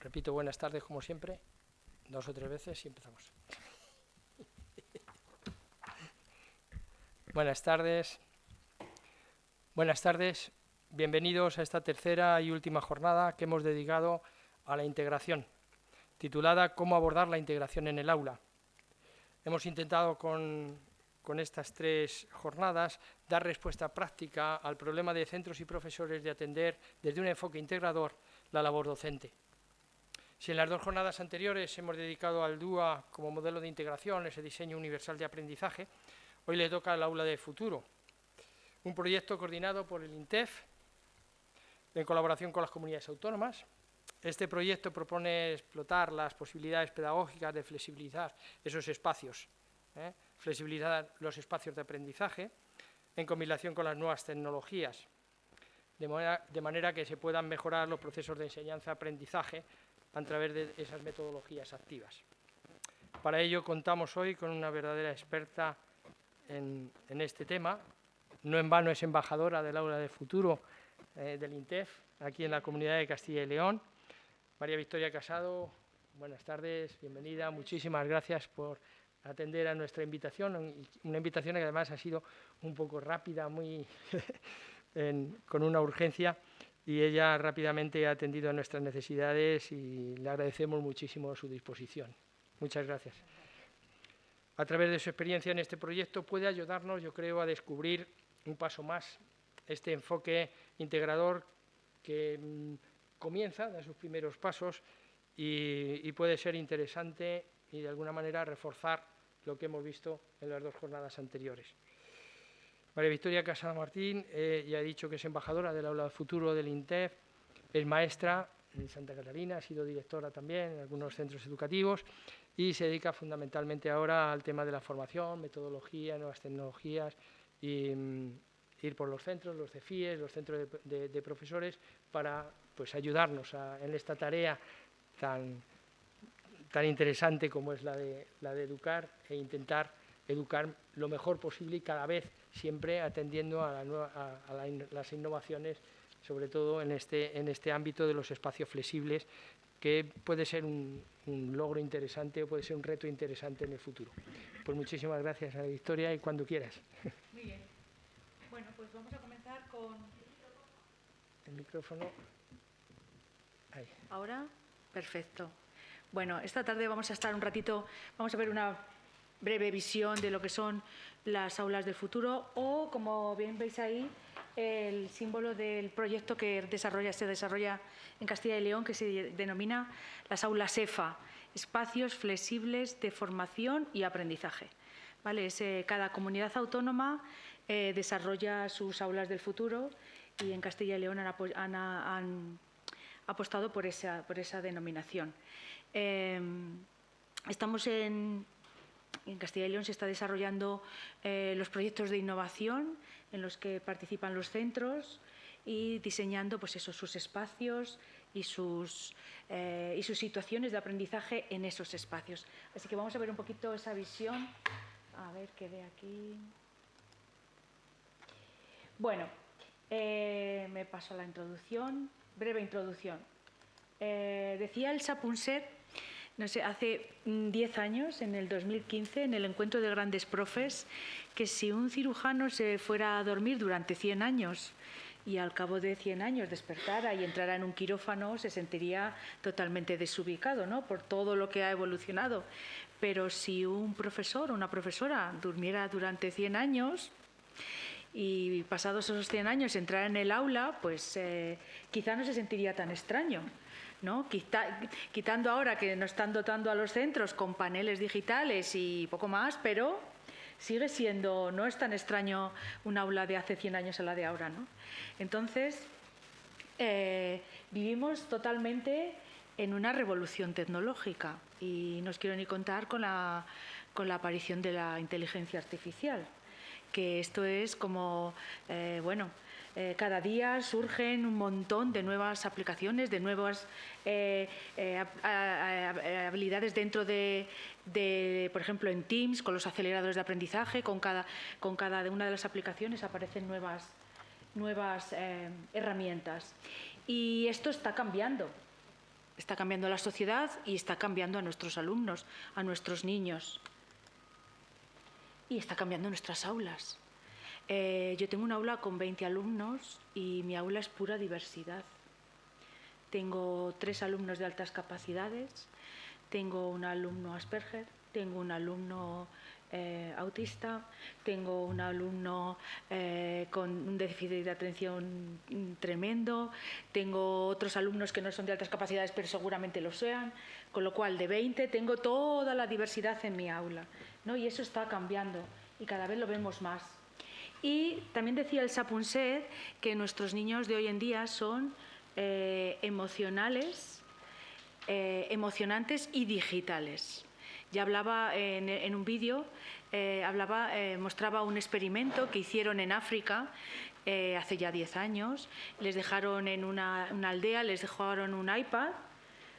Repito, buenas tardes como siempre, 2 o 3 veces y empezamos. Buenas tardes, bienvenidos a esta tercera y última jornada que hemos dedicado a la integración, titulada «Cómo abordar la integración en el aula». Hemos intentado con estas 3 jornadas dar respuesta práctica al problema de centros y profesores de atender desde un enfoque integrador la labor docente. Si en las 2 jornadas anteriores hemos dedicado al DUA como modelo de integración, ese diseño universal de aprendizaje, hoy le toca al aula de futuro, un proyecto coordinado por el INTEF en colaboración con las comunidades autónomas. Este proyecto propone explotar las posibilidades pedagógicas de flexibilizar esos espacios, flexibilizar los espacios de aprendizaje en combinación con las nuevas tecnologías, de manera que se puedan mejorar los procesos de enseñanza-aprendizaje a través de esas metodologías activas. Para ello contamos hoy con una verdadera experta en este tema. No en vano es embajadora del Aula de Futuro del INTEF, aquí en la Comunidad de Castilla y León. María Victoria Casado, buenas tardes, bienvenida. Muchísimas gracias por atender a nuestra invitación, una invitación que además ha sido un poco rápida, con una urgencia, y ella rápidamente ha atendido a nuestras necesidades y le agradecemos muchísimo su disposición. Muchas gracias. A través de su experiencia en este proyecto puede ayudarnos, yo creo, a descubrir un paso más este enfoque integrador que comienza, da sus primeros pasos y puede ser interesante y de alguna manera reforzar lo que hemos visto en las 2 jornadas anteriores. María Victoria Casado Martín ya he dicho que es embajadora del Aula de Futuro del INTEF, es maestra en Santa Catarina, ha sido directora también en algunos centros educativos y se dedica fundamentalmente ahora al tema de la formación, metodología, nuevas tecnologías y ir por los centros, los CEFIES, los centros de profesores para ayudarnos en esta tarea tan interesante como es la de educar e intentar educar lo mejor posible y cada vez siempre atendiendo a las innovaciones, sobre todo en este ámbito de los espacios flexibles, que puede ser un logro interesante o puede ser un reto interesante en el futuro. Pues muchísimas gracias, Ana Victoria, y cuando quieras. Muy bien. Bueno, pues vamos a comenzar con... El micrófono. Ahí. ¿Ahora? Perfecto. Bueno, esta tarde vamos a estar un ratito, vamos a ver una breve visión de lo que son las aulas del futuro o, como bien veis ahí, el símbolo del proyecto que se desarrolla en Castilla y León, que se denomina las aulas EFA, Espacios Flexibles de Formación y Aprendizaje. ¿Vale? Cada comunidad autónoma desarrolla sus aulas del futuro y en Castilla y León han apostado por esa denominación. Estamos en Castilla y León se está desarrollando los proyectos de innovación en los que participan los centros y diseñando sus espacios y sus situaciones de aprendizaje en esos espacios. Así que vamos a ver un poquito esa visión. A ver qué ve aquí. Bueno, me paso a la introducción, breve introducción. Decía Elsa Punset, no sé, hace 10 años, en el 2015, en el encuentro de grandes profes, que si un cirujano se fuera a dormir durante 100 años y al cabo de 100 años despertara y entrara en un quirófano, se sentiría totalmente desubicado, ¿no?, por todo lo que ha evolucionado. Pero si un profesor o una profesora durmiera durante 100 años y pasados esos 100 años entrara en el aula, pues quizá no se sentiría tan extraño, ¿no? Quitando ahora que nos están dotando a los centros con paneles digitales y poco más, pero sigue siendo, no es tan extraño un aula de hace 100 años a la de ahora, ¿no? Entonces, vivimos totalmente en una revolución tecnológica y no os quiero ni contar con la aparición de la inteligencia artificial, que esto es como, cada día surgen un montón de nuevas aplicaciones, de nuevas habilidades dentro de, por ejemplo, en Teams, con los aceleradores de aprendizaje, con cada una de las aplicaciones aparecen nuevas herramientas. Y esto está cambiando. Está cambiando la sociedad y está cambiando a nuestros alumnos, a nuestros niños. Y está cambiando nuestras aulas. Yo tengo un aula con 20 alumnos y mi aula es pura diversidad. Tengo 3 alumnos de altas capacidades, tengo un alumno Asperger, tengo un alumno autista, tengo un alumno con un déficit de atención tremendo, tengo otros alumnos que no son de altas capacidades pero seguramente lo sean, con lo cual de 20 tengo toda la diversidad en mi aula, ¿no? Y eso está cambiando y cada vez lo vemos más. Y también decía el Sapunset que nuestros niños de hoy en día son emocionales, emocionantes y digitales. Ya hablaba en un vídeo, mostraba un experimento que hicieron en África hace ya 10 años. Les dejaron en una aldea, les dejaron un iPad,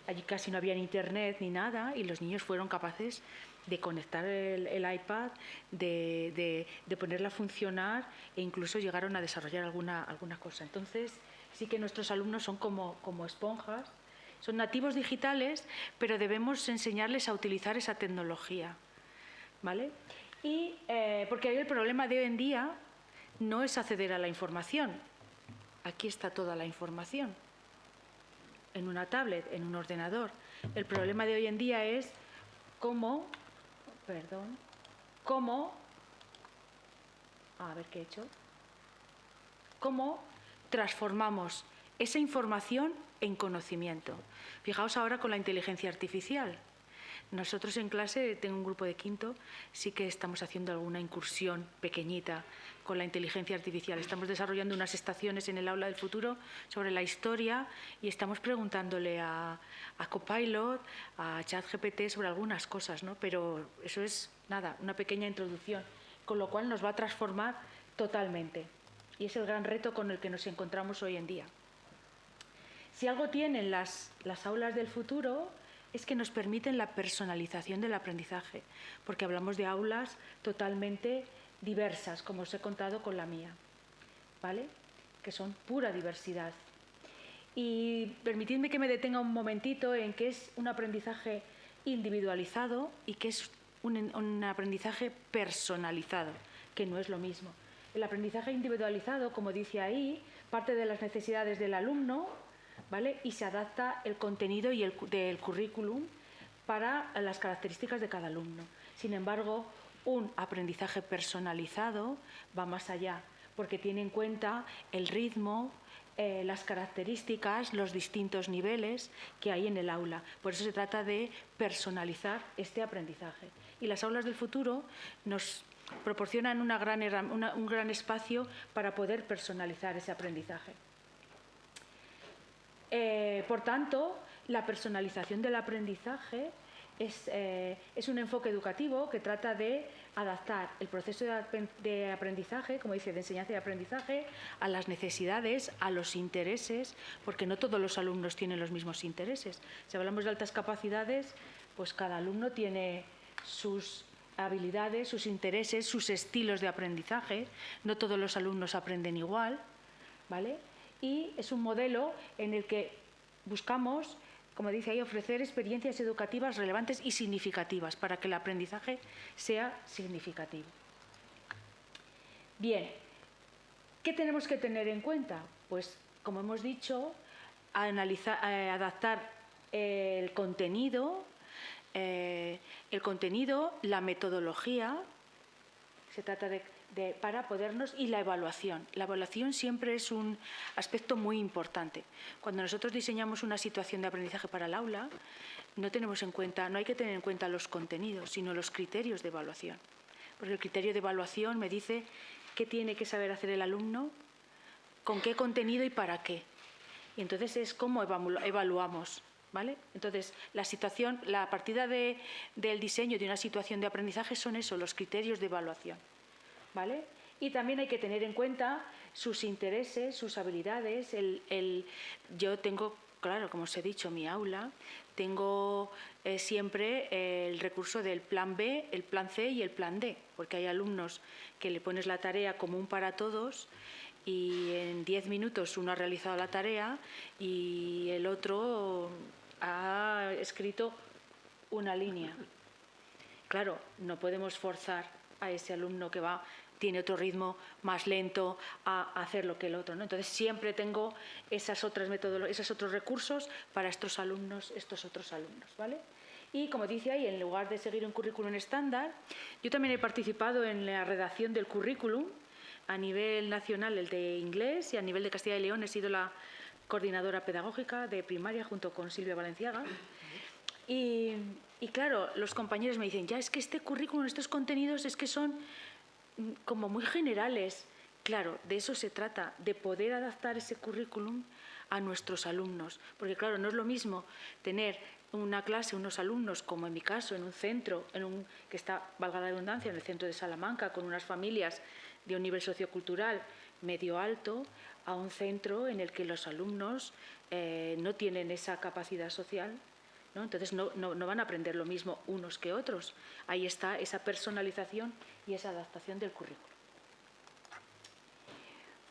allí casi no había ni internet ni nada, y los niños fueron capaces de conectar el iPad, de ponerla a funcionar e incluso llegaron a desarrollar alguna cosa. Entonces, sí que nuestros alumnos son como esponjas. Son nativos digitales, pero debemos enseñarles a utilizar esa tecnología, ¿vale? Y porque el problema de hoy en día no es acceder a la información. Aquí está toda la información, en una tablet, en un ordenador. El problema de hoy en día es cómo, a ver qué he hecho, cómo transformamos esa información en conocimiento. Fijaos ahora con la inteligencia artificial. Nosotros en clase, tengo un grupo de quinto, sí que estamos haciendo alguna incursión pequeñita con la inteligencia artificial. Estamos desarrollando unas estaciones en el aula del futuro sobre la historia y estamos preguntándole a Copilot, a ChatGPT sobre algunas cosas, ¿no? Pero eso es nada, una pequeña introducción, con lo cual nos va a transformar totalmente. Y es el gran reto con el que nos encontramos hoy en día. Si algo tienen las aulas del futuro es que nos permiten la personalización del aprendizaje, porque hablamos de aulas totalmente diversas, como os he contado con la mía, ¿vale? Que son pura diversidad. Y permitidme que me detenga un momentito en qué es un aprendizaje individualizado y qué es un aprendizaje personalizado, que no es lo mismo. El aprendizaje individualizado, como dice ahí, parte de las necesidades del alumno, ¿vale? Y se adapta el contenido y del currículum para las características de cada alumno. Sin embargo, un aprendizaje personalizado va más allá, porque tiene en cuenta el ritmo, las características, los distintos niveles que hay en el aula. Por eso se trata de personalizar este aprendizaje. Y las aulas del futuro nos proporcionan un gran espacio para poder personalizar ese aprendizaje. Por tanto, la personalización del aprendizaje es un enfoque educativo que trata de adaptar el proceso de aprendizaje, como dice, de enseñanza y aprendizaje, a las necesidades, a los intereses, porque no todos los alumnos tienen los mismos intereses. Si hablamos de altas capacidades, pues cada alumno tiene sus habilidades, sus intereses, sus estilos de aprendizaje. No todos los alumnos aprenden igual, ¿vale? Y es un modelo en el que buscamos, como dice ahí, ofrecer experiencias educativas relevantes y significativas para que el aprendizaje sea significativo. Bien, ¿qué tenemos que tener en cuenta? Pues, como hemos dicho, adaptar el contenido, la metodología. Se trata para podernos, y la evaluación. La evaluación siempre es un aspecto muy importante. Cuando nosotros diseñamos una situación de aprendizaje para el aula, no hay que tener en cuenta los contenidos, sino los criterios de evaluación. Porque el criterio de evaluación me dice qué tiene que saber hacer el alumno, con qué contenido y para qué. Y entonces es cómo evaluamos, ¿vale? Entonces, la partida del diseño de una situación de aprendizaje son eso, los criterios de evaluación, ¿vale? Y también hay que tener en cuenta sus intereses, sus habilidades. Yo tengo, claro, como os he dicho, mi aula, tengo siempre el recurso del plan B, el plan C y el plan D, porque hay alumnos que le pones la tarea común para todos y en 10 minutos uno ha realizado la tarea y el otro ha escrito una línea. Claro, no podemos forzar a ese alumno que tiene otro ritmo más lento a hacer lo que el otro, ¿no? Entonces siempre tengo esas otras metodologías, esos otros recursos para estos otros alumnos, ¿vale? Y como dice ahí, en lugar de seguir un currículum estándar, yo también he participado en la redacción del currículum a nivel nacional, el de inglés, y a nivel de Castilla y León he sido la coordinadora pedagógica de primaria junto con Silvia Valenciaga. Y claro, los compañeros me dicen, ya es que este currículum, estos contenidos es que son como muy generales. Claro, de eso se trata, de poder adaptar ese currículum a nuestros alumnos. Porque claro, no es lo mismo tener una clase, unos alumnos, como en mi caso, en un centro, que está, valga la redundancia, en el centro de Salamanca, con unas familias de un nivel sociocultural medio alto, a un centro en el que los alumnos no tienen esa capacidad social, ¿no? Entonces no van a aprender lo mismo unos que otros. Ahí está esa personalización y esa adaptación del currículo.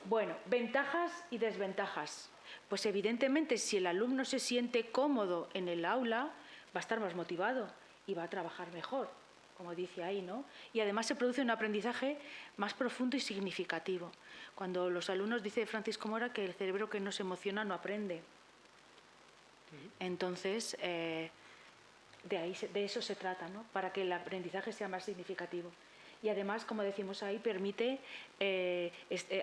Bueno, ventajas y desventajas. Pues evidentemente si el alumno se siente cómodo en el aula, va a estar más motivado y va a trabajar mejor, como dice ahí, ¿no? Y además se produce un aprendizaje más profundo y significativo. Cuando los alumnos, dice Francisco Mora, que el cerebro que no se emociona no aprende. Entonces, de eso se trata, ¿no? Para que el aprendizaje sea más significativo. Y además, como decimos ahí, permite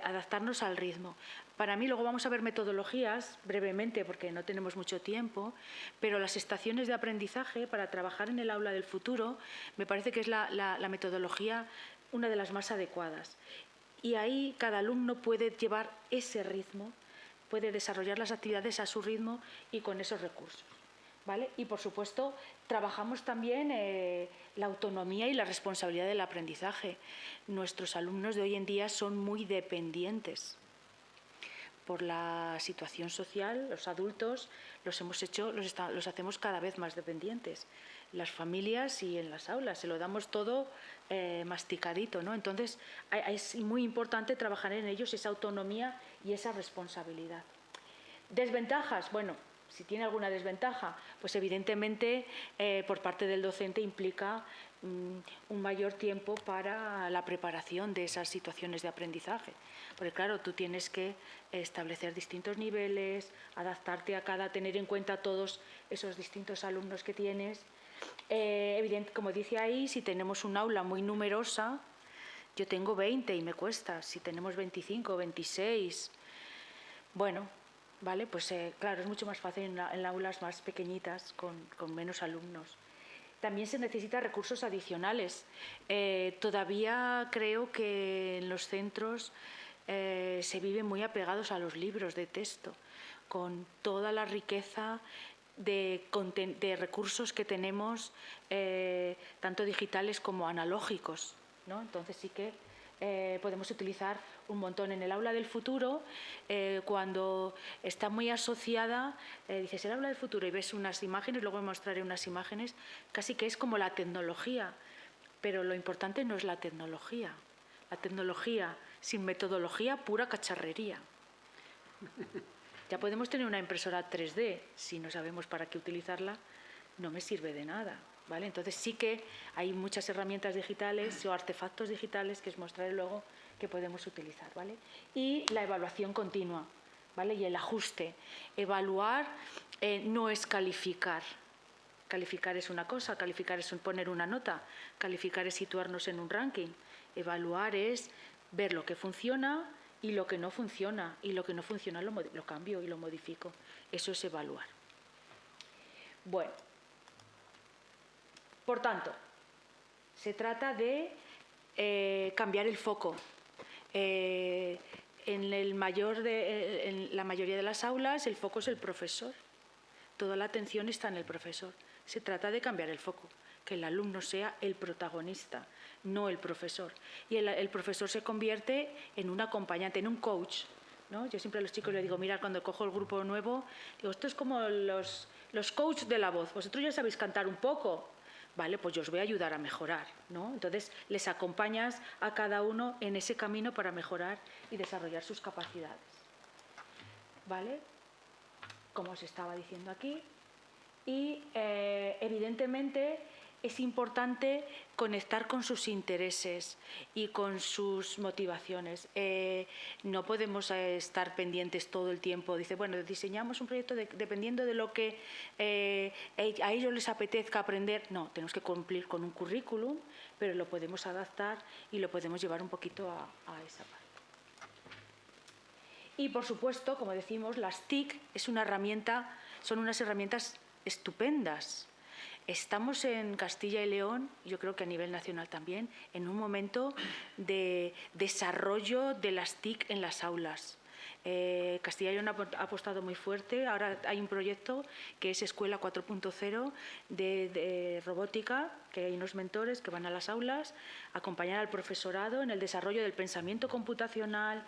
adaptarnos al ritmo. Para mí, luego vamos a ver metodologías, brevemente, porque no tenemos mucho tiempo, pero las estaciones de aprendizaje para trabajar en el aula del futuro, me parece que es la metodología una de las más adecuadas. Y ahí cada alumno puede llevar ese ritmo, puede desarrollar las actividades a su ritmo y con esos recursos, ¿vale? Y por supuesto trabajamos también la autonomía y la responsabilidad del aprendizaje. Nuestros alumnos de hoy en día son muy dependientes por la situación social. Los adultos los hacemos cada vez más dependientes. Las familias y en las aulas se lo damos todo masticadito, ¿no? Entonces es muy importante trabajar en ellos esa autonomía y esa responsabilidad. Desventajas, bueno, si tiene alguna desventaja, pues evidentemente por parte del docente implica un mayor tiempo para la preparación de esas situaciones de aprendizaje. Porque claro, tú tienes que establecer distintos niveles, adaptarte tener en cuenta todos esos distintos alumnos que tienes. Evidente, como dice ahí, si tenemos un aula muy numerosa, yo tengo 20 y me cuesta, si tenemos 25, 26, bueno, ¿vale? Pues claro, es mucho más fácil en aulas más pequeñitas, con menos alumnos. También se necesitan recursos adicionales. Todavía creo que en los centros se viven muy apegados a los libros de texto, con toda la riqueza de recursos que tenemos, tanto digitales como analógicos, ¿no? Entonces sí que podemos utilizar un montón. En el aula del futuro, cuando está muy asociada, dices el aula del futuro y ves unas imágenes, luego mostraré unas imágenes, casi que es como la tecnología, pero lo importante no es la tecnología sin metodología, pura cacharrería. Ya podemos tener una impresora 3D, si no sabemos para qué utilizarla, no me sirve de nada, ¿vale? Entonces sí que hay muchas herramientas digitales o artefactos digitales que os mostraré luego que podemos utilizar, ¿vale? Y la evaluación continua, ¿vale? Y el ajuste. Evaluar no es calificar. Calificar es una cosa, calificar es poner una nota, calificar es situarnos en un ranking. Evaluar es ver lo que funciona y lo que no funciona, y lo que no funciona lo cambio y lo modifico. Eso es evaluar. Bueno, por tanto, se trata de cambiar el foco. En la mayoría de las aulas el foco es el profesor. Toda la atención está en el profesor. Se trata de cambiar el foco, que el alumno sea el protagonista, no el profesor. Y el profesor se convierte en un acompañante, en un coach, ¿no? Yo siempre a los chicos les digo, mira, cuando cojo el grupo nuevo, digo, esto es como los coaches de la voz. Vosotros ya sabéis cantar un poco, ¿vale? Pues yo os voy a ayudar a mejorar, ¿no? Entonces les acompañas a cada uno en ese camino para mejorar y desarrollar sus capacidades, ¿vale? Como os estaba diciendo aquí, y evidentemente es importante conectar con sus intereses y con sus motivaciones. No podemos estar pendientes todo el tiempo. Dice, bueno, diseñamos un proyecto dependiendo de lo que a ellos les apetezca aprender. No, tenemos que cumplir con un currículum, pero lo podemos adaptar y lo podemos llevar un poquito a esa parte. Y, por supuesto, como decimos, las TIC son unas herramientas estupendas. Estamos en Castilla y León, yo creo que a nivel nacional también, en un momento de desarrollo de las TIC en las aulas. Castilla y León ha apostado muy fuerte. Ahora hay un proyecto que es Escuela 4.0 de robótica, que hay unos mentores que van a las aulas a acompañar al profesorado en el desarrollo del pensamiento computacional,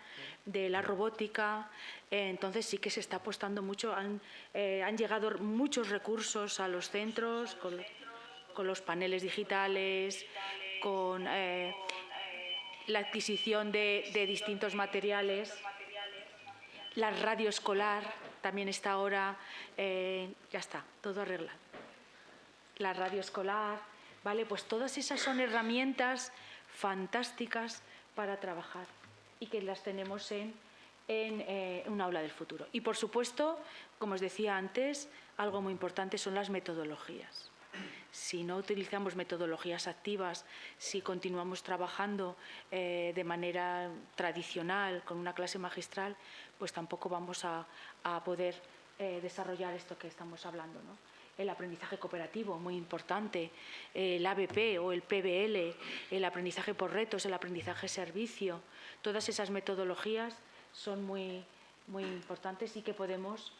de la robótica. Entonces sí que se está apostando mucho. Han llegado muchos recursos a los centros con los paneles digitales, con la adquisición de distintos materiales. La radio escolar también está ahora, ya está, todo arreglado. La radio escolar, ¿vale? Pues todas esas son herramientas fantásticas para trabajar y que las tenemos en un aula del futuro. Y, por supuesto, como os decía antes, algo muy importante son las metodologías. Si no utilizamos metodologías activas, si continuamos trabajando de manera tradicional con una clase magistral, pues tampoco vamos a poder desarrollar esto que estamos hablando, ¿no? El aprendizaje cooperativo, muy importante, el ABP o el PBL, el aprendizaje por retos, el aprendizaje servicio, todas esas metodologías son muy, muy importantes y que podemos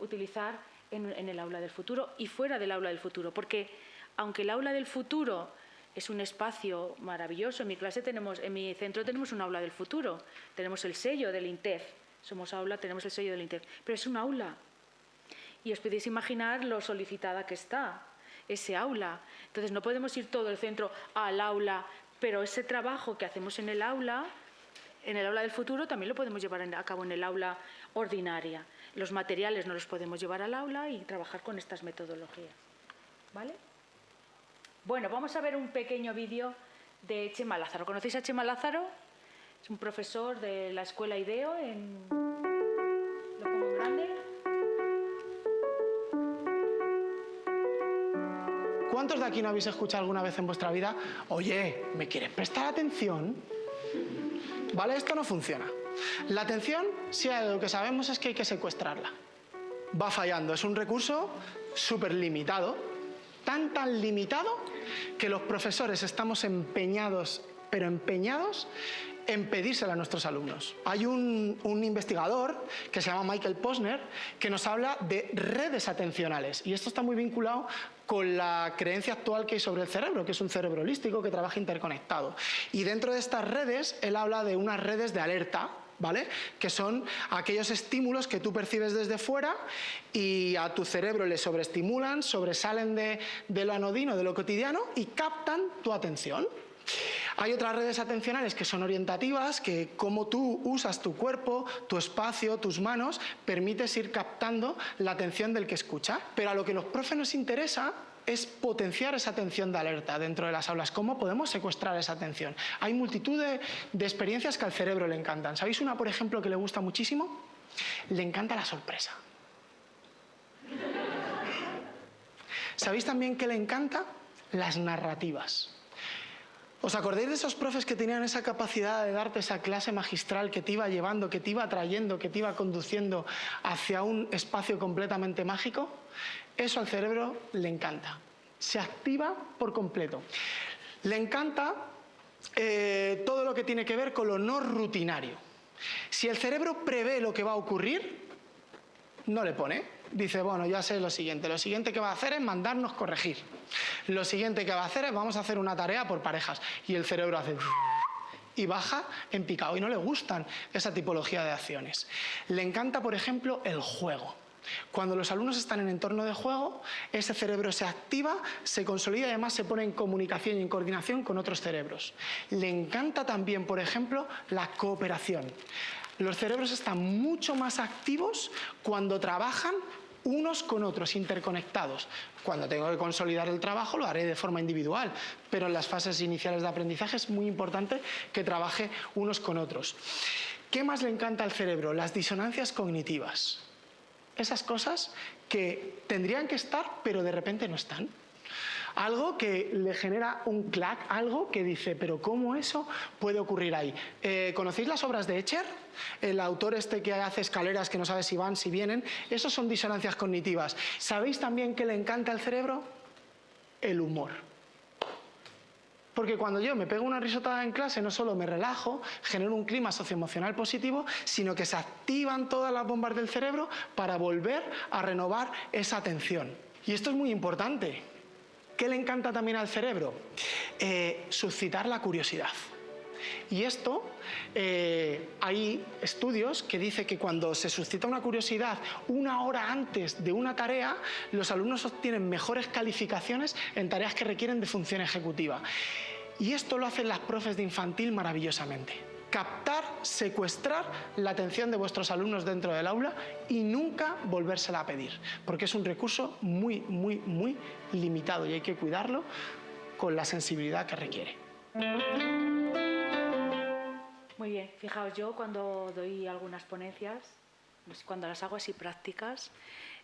utilizar en el aula del futuro y fuera del aula del futuro, porque aunque el aula del futuro es un espacio maravilloso, en mi centro tenemos un aula del futuro, tenemos el sello del INTEF, somos aula, tenemos el sello del INTEF, pero es un aula y os podéis imaginar lo solicitada que está ese aula. Entonces no podemos ir todo el centro al aula, pero ese trabajo que hacemos en el aula del futuro también lo podemos llevar a cabo en el aula ordinaria. Los materiales no los podemos llevar al aula y trabajar con estas metodologías, ¿vale? Bueno, vamos a ver un pequeño vídeo de Chema Lázaro. ¿Conocéis a Chema Lázaro? Es un profesor de la escuela IDEO ¿Lo pongo en grande? ¿Cuántos de aquí no habéis escuchado alguna vez en vuestra vida? Oye, ¿me quieres prestar atención? ¿Vale? Esto no funciona. La atención, si hay algo que sabemos es que hay que secuestrarla. Va fallando, es un recurso súper limitado, tan limitado que los profesores estamos empeñados, pero empeñados en pedírselo a nuestros alumnos. Hay un investigador que se llama Michael Posner que nos habla de redes atencionales y esto está muy vinculado con la creencia actual que hay sobre el cerebro, que es un cerebro holístico que trabaja interconectado. Y dentro de estas redes, él habla de unas redes de alerta, ¿vale? Que son aquellos estímulos que tú percibes desde fuera y a tu cerebro le sobreestimulan, sobresalen de lo anodino, de lo cotidiano y captan tu atención. Hay otras redes atencionales que son orientativas, que como tú usas tu cuerpo, tu espacio, tus manos, permites ir captando la atención del que escucha. Pero a lo que a los profes nos interesa es potenciar esa atención de alerta dentro de las aulas. ¿Cómo podemos secuestrar esa atención? Hay multitud de experiencias que al cerebro le encantan. ¿Sabéis una, por ejemplo, que le gusta muchísimo? Le encanta la sorpresa. ¿Sabéis también que le encanta? Las narrativas. ¿Os acordáis de esos profes que tenían esa capacidad de darte esa clase magistral que te iba llevando, que te iba trayendo, que te iba conduciendo hacia un espacio completamente mágico? Eso al cerebro le encanta. Se activa por completo. Le encanta todo lo que tiene que ver con lo no rutinario. Si el cerebro prevé lo que va a ocurrir, no le pone. Dice, bueno, ya sé lo siguiente que va a hacer es mandarnos corregir. Lo siguiente que va a hacer es vamos a hacer una tarea por parejas. Y el cerebro hace y baja en picado y no le gustan esa tipología de acciones. Le encanta, por ejemplo, el juego. Cuando los alumnos están en entorno de juego, ese cerebro se activa, se consolida y además se pone en comunicación y en coordinación con otros cerebros. Le encanta también, por ejemplo, la cooperación. Los cerebros están mucho más activos cuando trabajan unos con otros, interconectados. Cuando tengo que consolidar el trabajo lo haré de forma individual, pero en las fases iniciales de aprendizaje es muy importante que trabaje unos con otros. ¿Qué más le encanta al cerebro? Las disonancias cognitivas. Esas cosas que tendrían que estar, pero de repente no están. Algo que le genera un clac, algo que dice, pero ¿cómo eso puede ocurrir ahí? ¿Conocéis las obras de Escher? El autor este que hace escaleras que no sabe si van, si vienen. Esos son disonancias cognitivas. ¿Sabéis también qué le encanta al cerebro? El humor. Porque cuando yo me pego una risotada en clase, no solo me relajo, genero un clima socioemocional positivo, sino que se activan todas las bombas del cerebro para volver a renovar esa atención. Y esto es muy importante. ¿Qué le encanta también al cerebro? Suscitar la curiosidad. Y esto, hay estudios que dicen que cuando se suscita una curiosidad 1 hora antes de una tarea, los alumnos obtienen mejores calificaciones en tareas que requieren de función ejecutiva. Y esto lo hacen las profes de infantil maravillosamente. Captar, secuestrar la atención de vuestros alumnos dentro del aula y nunca volvérsela a pedir, porque es un recurso muy, muy, muy limitado y hay que cuidarlo con la sensibilidad que requiere. Muy bien, fijaos, yo cuando doy algunas ponencias, cuando las hago así prácticas,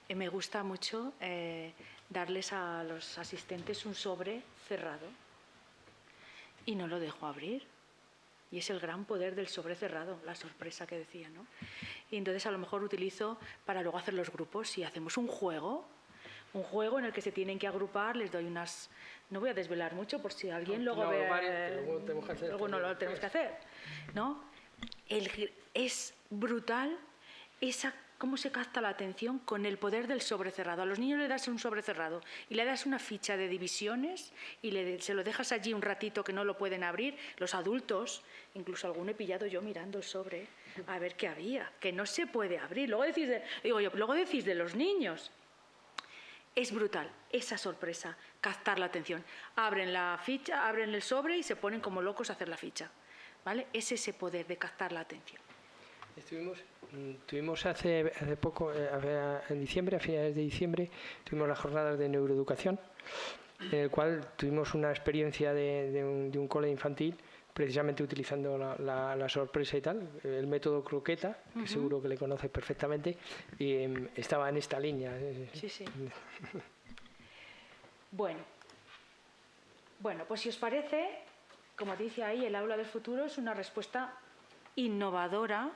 me gusta mucho darles a los asistentes un sobre cerrado y no lo dejo abrir. Y es el gran poder del sobre cerrado, la sorpresa que decía, ¿no? Y entonces a lo mejor utilizo para luego hacer los grupos y hacemos un juego en el que se tienen que agrupar, les doy unas... No voy a desvelar mucho por si alguien luego ve... Luego tenemos que hacer. Luego no lo tenemos que hacer, ¿no? Es brutal cómo se capta la atención con el poder del sobre cerrado. A los niños le das un sobre cerrado y le das una ficha de divisiones y se lo dejas allí un ratito que no lo pueden abrir. Los adultos, incluso alguno he pillado yo mirando el sobre a ver qué había, que no se puede abrir. Luego decís de los niños. Es brutal esa sorpresa, captar la atención. Abren la ficha, abren el sobre y se ponen como locos a hacer la ficha, ¿vale? Es ese poder de captar la atención. Tuvimos hace poco, en diciembre, a finales de diciembre, tuvimos las jornadas de neuroeducación, en el cual tuvimos una experiencia de un cole infantil, precisamente utilizando la sorpresa y tal, el método croqueta, que seguro que le conoces perfectamente, y estaba en esta línea. Sí. Bueno, pues si os parece, como dice ahí, el aula del futuro es una respuesta innovadora,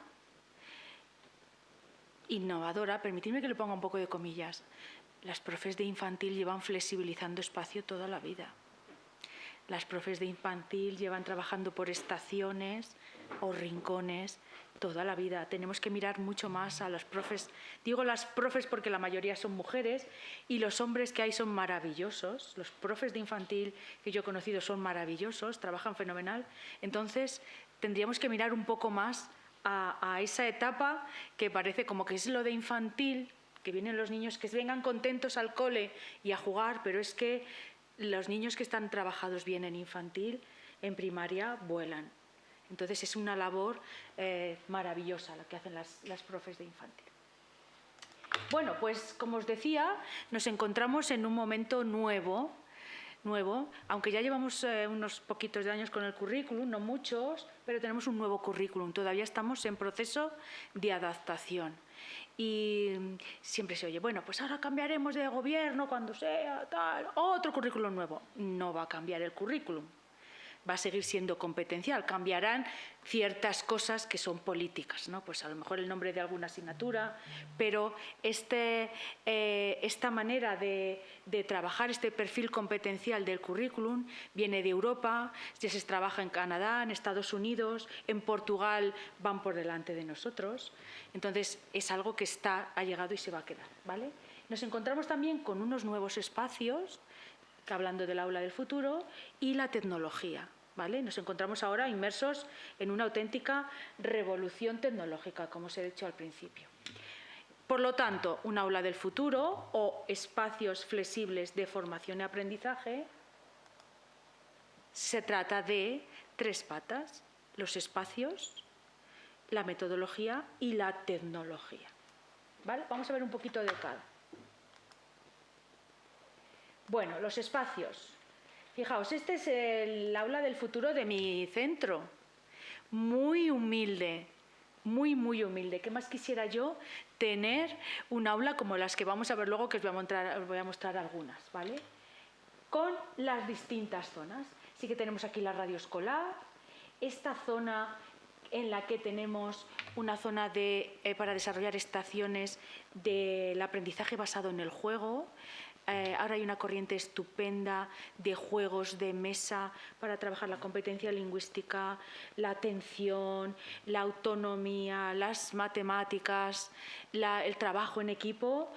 permitidme que le ponga un poco de comillas. Las profes de infantil llevan flexibilizando espacio toda la vida. Las profes de infantil llevan trabajando por estaciones o rincones toda la vida. Tenemos que mirar mucho más a las profes. Digo las profes porque la mayoría son mujeres y los hombres que hay son maravillosos. Los profes de infantil que yo he conocido son maravillosos, trabajan fenomenal. Entonces, tendríamos que mirar un poco más a esa etapa que parece como que es lo de infantil, que vienen los niños que vengan contentos al cole y a jugar, pero es que los niños que están trabajados bien en infantil, en primaria, vuelan. Entonces es una labor maravillosa la que hacen las profes de infantil. Bueno, pues como os decía, nos encontramos en un momento nuevo, aunque ya llevamos unos poquitos de años con el currículum, no muchos, pero tenemos un nuevo currículum. Todavía estamos en proceso de adaptación. Y siempre se oye, bueno, pues ahora cambiaremos de gobierno cuando sea tal, otro currículum nuevo. No va a cambiar el currículum. Va a seguir siendo competencial. Cambiarán ciertas cosas que son políticas, ¿no? Pues a lo mejor el nombre de alguna asignatura, pero esta manera de trabajar, este perfil competencial del currículum, viene de Europa, ya se trabaja en Canadá, en Estados Unidos, en Portugal van por delante de nosotros. Entonces es algo que ha llegado y se va a quedar, ¿vale? Nos encontramos también con unos nuevos espacios, hablando del aula del futuro, y la tecnología, ¿vale? Nos encontramos ahora inmersos en una auténtica revolución tecnológica, como os he dicho al principio. Por lo tanto, un aula del futuro o espacios flexibles de formación y aprendizaje se trata de 3 patas: los espacios, la metodología y la tecnología, ¿vale? Vamos a ver un poquito de cada. Bueno, los espacios. Fijaos, este es el aula del futuro de mi centro. Muy humilde, muy, muy humilde. ¿Qué más quisiera yo tener un aula como las que vamos a ver luego, que os voy a mostrar algunas, ¿vale? Con las distintas zonas. Sí que tenemos aquí la radio escolar, esta zona en la que tenemos una zona para desarrollar estaciones del aprendizaje basado en el juego. Ahora hay una corriente estupenda de juegos de mesa para trabajar la competencia lingüística, la atención, la autonomía, las matemáticas, el trabajo en equipo.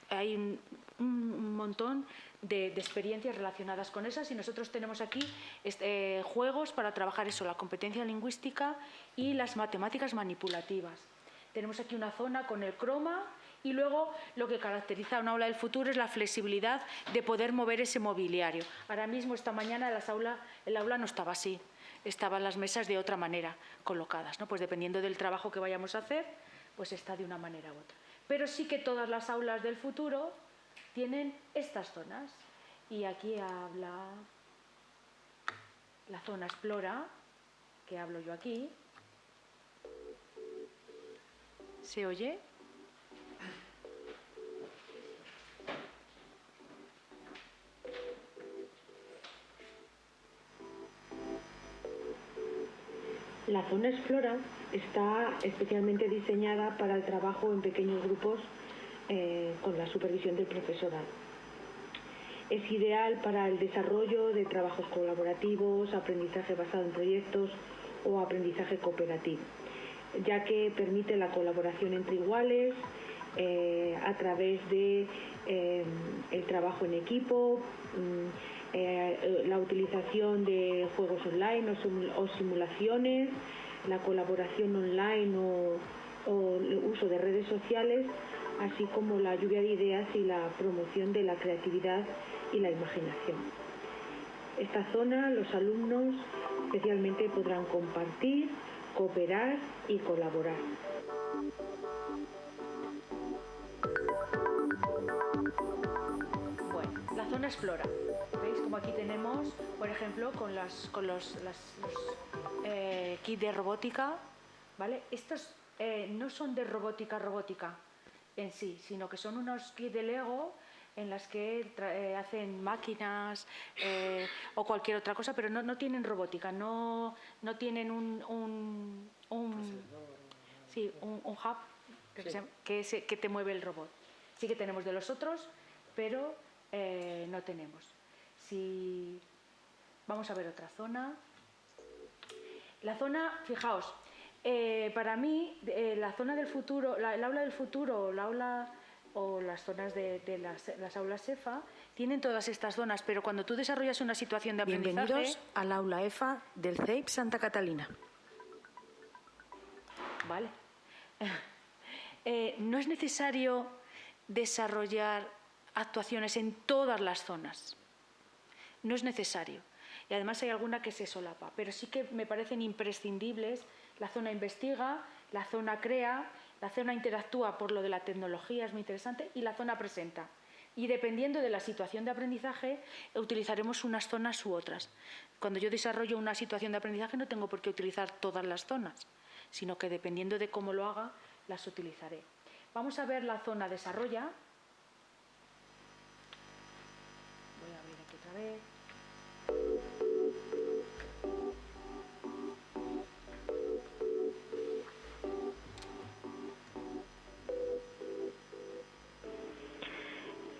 Hay un montón de experiencias relacionadas con esas, y nosotros tenemos aquí juegos para trabajar eso, la competencia lingüística y las matemáticas manipulativas. Tenemos aquí una zona con el croma, y luego lo que caracteriza a un aula del futuro es la flexibilidad de poder mover ese mobiliario. Ahora mismo, esta mañana, el aula no estaba así, estaban las mesas de otra manera colocadas, ¿no? Pues dependiendo del trabajo que vayamos a hacer, pues está de una manera u otra. Pero sí que todas las aulas del futuro tienen estas zonas, y aquí habla la zona Explora, que hablo yo aquí. ¿Se oye? La zona Explora está especialmente diseñada para el trabajo en pequeños grupos con la supervisión del profesorado. Es ideal para el desarrollo de trabajos colaborativos, aprendizaje basado en proyectos o aprendizaje cooperativo, ya que permite la colaboración entre iguales a través de el trabajo en equipo, la utilización de juegos online o simulaciones, la colaboración online o el uso de redes sociales, así como la lluvia de ideas y la promoción de la creatividad y la imaginación. Esta zona, los alumnos especialmente podrán compartir, cooperar y colaborar. Bueno, la zona Explora. ¿Veis? Como aquí tenemos, por ejemplo, con los kits de robótica, ¿vale? Estos no son de robótica en sí, sino que son unos kits de Lego en las que hacen máquinas o cualquier otra cosa, pero no tienen robótica, no tienen un hub que te mueve el robot. Sí que tenemos de los otros, pero no tenemos. Vamos a ver otra zona. La zona, fijaos, para mí, la zona del futuro, el aula del futuro, o las zonas de las aulas EFA, tienen todas estas zonas, pero cuando tú desarrollas una situación de aprendizaje... Bienvenidos al aula EFA del CEIP Santa Catalina. Vale. No es necesario desarrollar actuaciones en todas las zonas. No es necesario. Y además hay alguna que se solapa, pero sí que me parecen imprescindibles la zona investiga, la zona crea, la zona interactúa por lo de la tecnología, es muy interesante, y la zona presenta. Y dependiendo de la situación de aprendizaje, utilizaremos unas zonas u otras. Cuando yo desarrollo una situación de aprendizaje no tengo por qué utilizar todas las zonas, sino que dependiendo de cómo lo haga, las utilizaré. Vamos a ver la zona desarrolla. Voy a abrir aquí otra vez.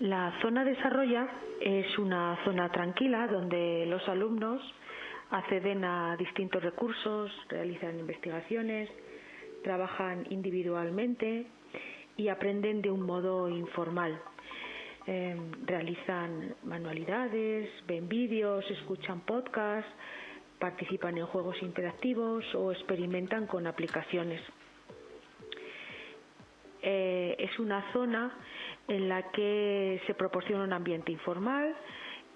La zona desarrolla es una zona tranquila donde los alumnos acceden a distintos recursos, realizan investigaciones, trabajan individualmente y aprenden de un modo informal. Realizan manualidades, ven vídeos, escuchan podcasts, participan en juegos interactivos o experimentan con aplicaciones. Es una zona en la que se proporciona un ambiente informal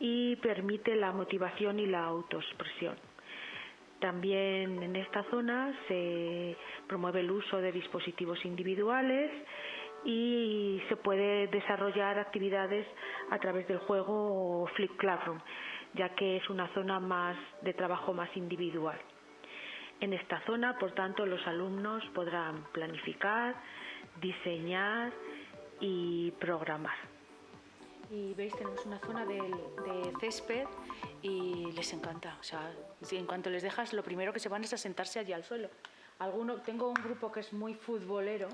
y permite la motivación y la autoexpresión. También en esta zona se promueve el uso de dispositivos individuales y se puede desarrollar actividades a través del juego o Flip Classroom, ya que es una zona más de trabajo más individual. En esta zona, por tanto, los alumnos podrán planificar, diseñar y programar. Y veis, tenemos una zona de césped y les encanta. O sea, si en cuanto les dejas, lo primero que se van es a sentarse allí al suelo. Tengo un grupo que es muy futbolero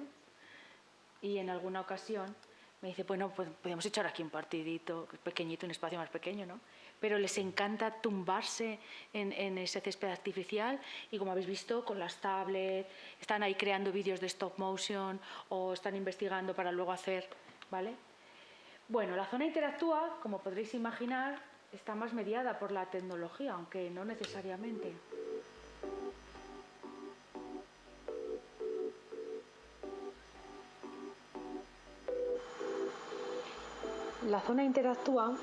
y en alguna ocasión me dice, bueno, pues podemos echar aquí un partidito pequeñito, un espacio más pequeño, ¿no? Pero les encanta tumbarse en ese césped artificial y, como habéis visto, con las tablets, están ahí creando vídeos de stop motion o están investigando para luego hacer, ¿vale? Bueno, la zona interactúa, como podréis imaginar, está más mediada por la tecnología, aunque no necesariamente. La zona interactúa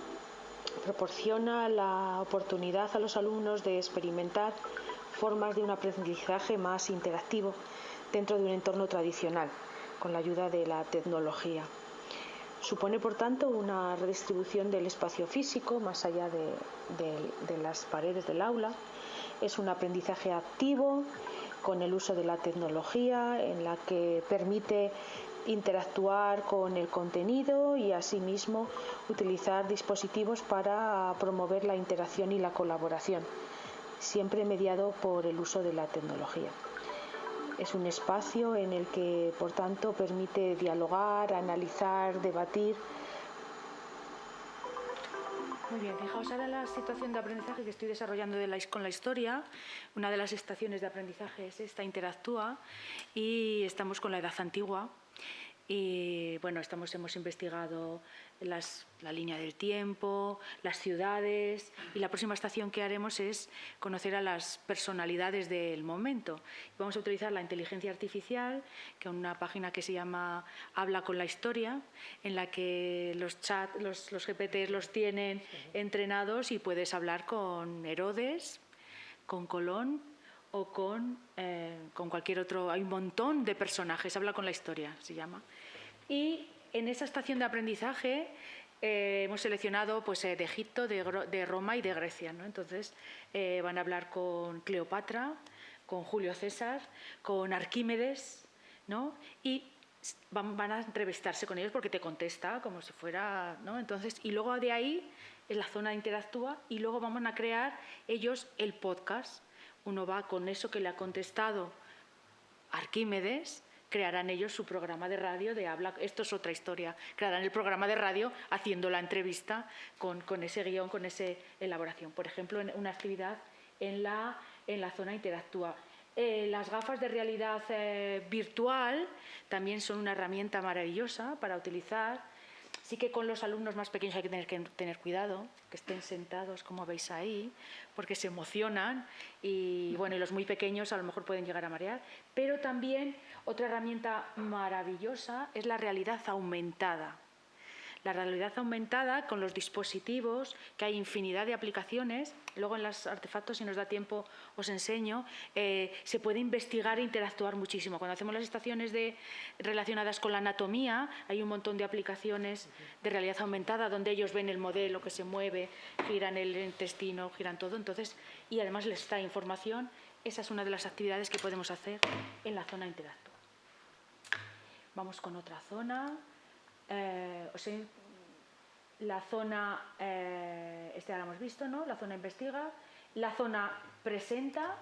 proporciona la oportunidad a los alumnos de experimentar formas de un aprendizaje más interactivo dentro de un entorno tradicional, con la ayuda de la tecnología. Supone, por tanto, una redistribución del espacio físico más allá de las paredes del aula. Es un aprendizaje activo con el uso de la tecnología, en la que permite interactuar con el contenido y asimismo utilizar dispositivos para promover la interacción y la colaboración, siempre mediado por el uso de la tecnología. Es un espacio en el que, por tanto, permite dialogar, analizar, debatir. Muy bien, fijaos ahora la situación de aprendizaje que estoy desarrollando con la historia. Una de las estaciones de aprendizaje es esta, Interactúa, y estamos con la edad antigua. Y bueno, hemos investigado la línea del tiempo, las ciudades, y la próxima estación que haremos es conocer a las personalidades del momento. Vamos a utilizar la inteligencia artificial, que es una página que se llama Habla con la Historia, en la que los chats, los GPTs los tienen entrenados y puedes hablar con Herodes, con Colón o con cualquier otro. Hay un montón de personajes. Habla con la Historia, se llama. Y en esa estación de aprendizaje hemos seleccionado pues, de Egipto, de Roma y de Grecia, ¿no? Entonces van a hablar con Cleopatra, con Julio César, con Arquímedes, ¿no? Y van a entrevistarse con ellos porque te contesta como si fuera, ¿no? Entonces, y luego de ahí en la zona Interactúa y luego vamos a crear ellos el podcast. Uno va con eso que le ha contestado Arquímedes, crearán ellos su programa de radio de habla. Esto es otra historia. Crearán el programa de radio haciendo la entrevista con ese guión, con esa elaboración. Por ejemplo, en una actividad en la zona Interactúa. Las gafas de realidad virtual también son una herramienta maravillosa para utilizar. Sí que con los alumnos más pequeños hay que tener cuidado, que estén sentados como veis ahí, porque se emocionan y bueno, y los muy pequeños a lo mejor pueden llegar a marear. Pero también otra herramienta maravillosa es la realidad aumentada. La realidad aumentada con los dispositivos, que hay infinidad de aplicaciones, luego en los artefactos, si nos da tiempo, os enseño, se puede investigar e interactuar muchísimo. Cuando hacemos las estaciones relacionadas con la anatomía, hay un montón de aplicaciones de realidad aumentada donde ellos ven el modelo que se mueve, giran el intestino, giran todo, entonces, y además les da información. Esa es una de las actividades que podemos hacer en la zona Interactúa. Vamos con otra zona. La zona, ya la hemos visto, ¿no? La zona investiga, la zona presenta,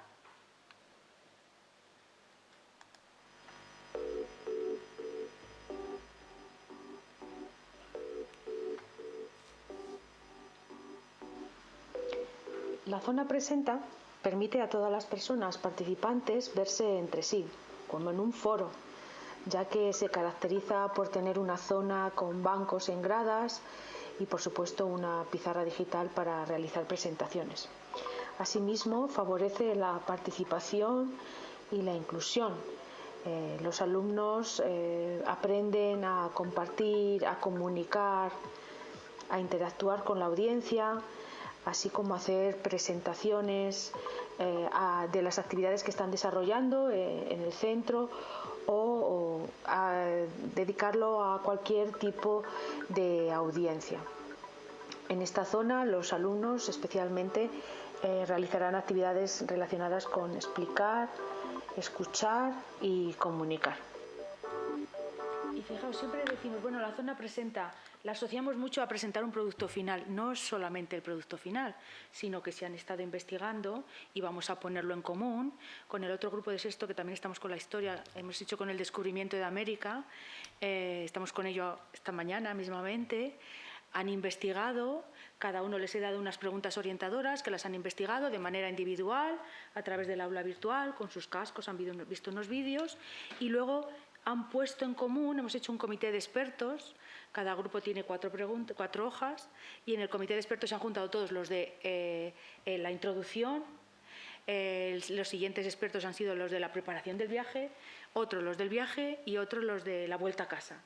La zona presenta permite a todas las personas participantes verse entre sí, como en un foro, ya que se caracteriza por tener una zona con bancos en gradas y, por supuesto, una pizarra digital para realizar presentaciones. Asimismo, favorece la participación y la inclusión. Los alumnos aprenden a compartir, a comunicar, a interactuar con la audiencia, así como hacer presentaciones de las actividades que están desarrollando en el centro o a dedicarlo a cualquier tipo de audiencia. En esta zona los alumnos especialmente realizarán actividades relacionadas con explicar, escuchar y comunicar. Y fijaos, siempre decimos, bueno, la zona presenta, la asociamos mucho a presentar un producto final. No es solamente el producto final, sino que se han estado investigando y vamos a ponerlo en común con el otro grupo de sexto, que también estamos con la historia, hemos hecho con el descubrimiento de América, estamos con ello esta mañana mismamente. Han investigado, cada uno les he dado unas preguntas orientadoras que las han investigado de manera individual, a través del aula virtual, con sus cascos, han visto unos vídeos y luego han puesto en común, hemos hecho un comité de expertos, cada grupo tiene 4 hojas y en el comité de expertos se han juntado todos los de la introducción, los siguientes expertos han sido los de la preparación del viaje, otros los del viaje y otros los de la vuelta a casa,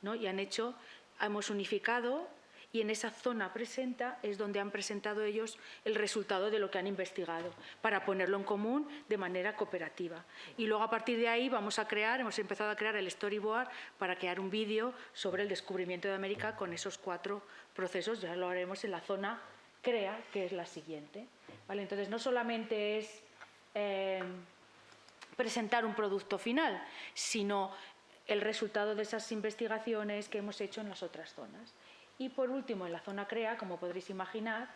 ¿no? Y hemos unificado. Y en esa zona presenta es donde han presentado ellos el resultado de lo que han investigado para ponerlo en común de manera cooperativa. Y luego a partir de ahí hemos empezado a crear el storyboard para crear un vídeo sobre el descubrimiento de América con esos 4 procesos. Ya lo haremos en la zona CREA, que es la siguiente, ¿vale? Entonces no solamente es presentar un producto final, sino el resultado de esas investigaciones que hemos hecho en las otras zonas. Y por último, en la zona CREA, como podréis imaginar,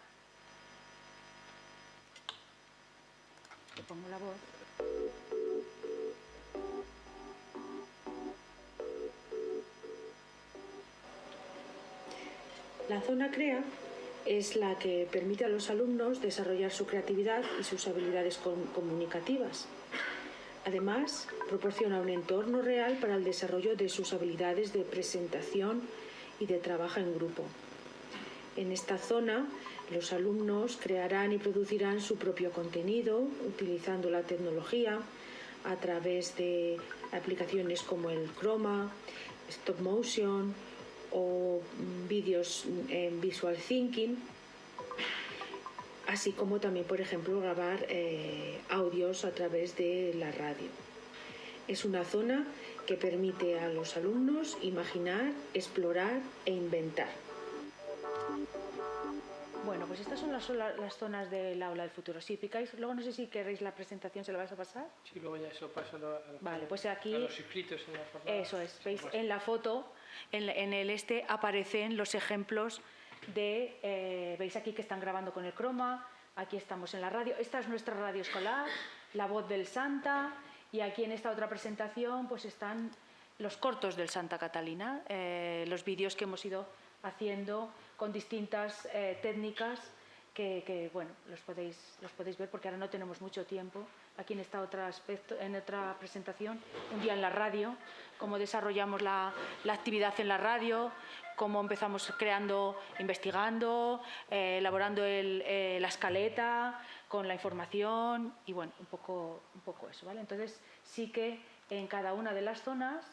le pongo la voz. La zona CREA es la que permite a los alumnos desarrollar su creatividad y sus habilidades comunicativas. Además, proporciona un entorno real para el desarrollo de sus habilidades de presentación y de trabajo en grupo. En esta zona, los alumnos crearán y producirán su propio contenido utilizando la tecnología a través de aplicaciones como el Chroma, Stop Motion o vídeos en Visual Thinking, así como también, por ejemplo, grabar audios a través de la radio. Es una zona que permite a los alumnos imaginar, explorar e inventar. Bueno, pues estas son las zonas del aula del futuro. Si picáis, luego no sé si queréis la presentación, ¿se la vais a pasar? Sí, luego ya eso paso Vale, pues aquí, a los inscritos en la jornada. Eso es, veis en la foto, en el aparecen los ejemplos de, veis aquí que están grabando con el Chroma, aquí estamos en la radio, esta es nuestra radio escolar, la voz del Santa, y aquí en esta otra presentación pues están los cortos del Santa Catalina, los vídeos que hemos ido haciendo con distintas técnicas que bueno, los podéis ver porque ahora no tenemos mucho tiempo. Aquí en esta otra presentación, un día en la radio, cómo desarrollamos la actividad en la radio, cómo empezamos investigando, elaborando la escaleta con la información y bueno, un poco eso, ¿vale? Entonces sí que en cada una de las zonas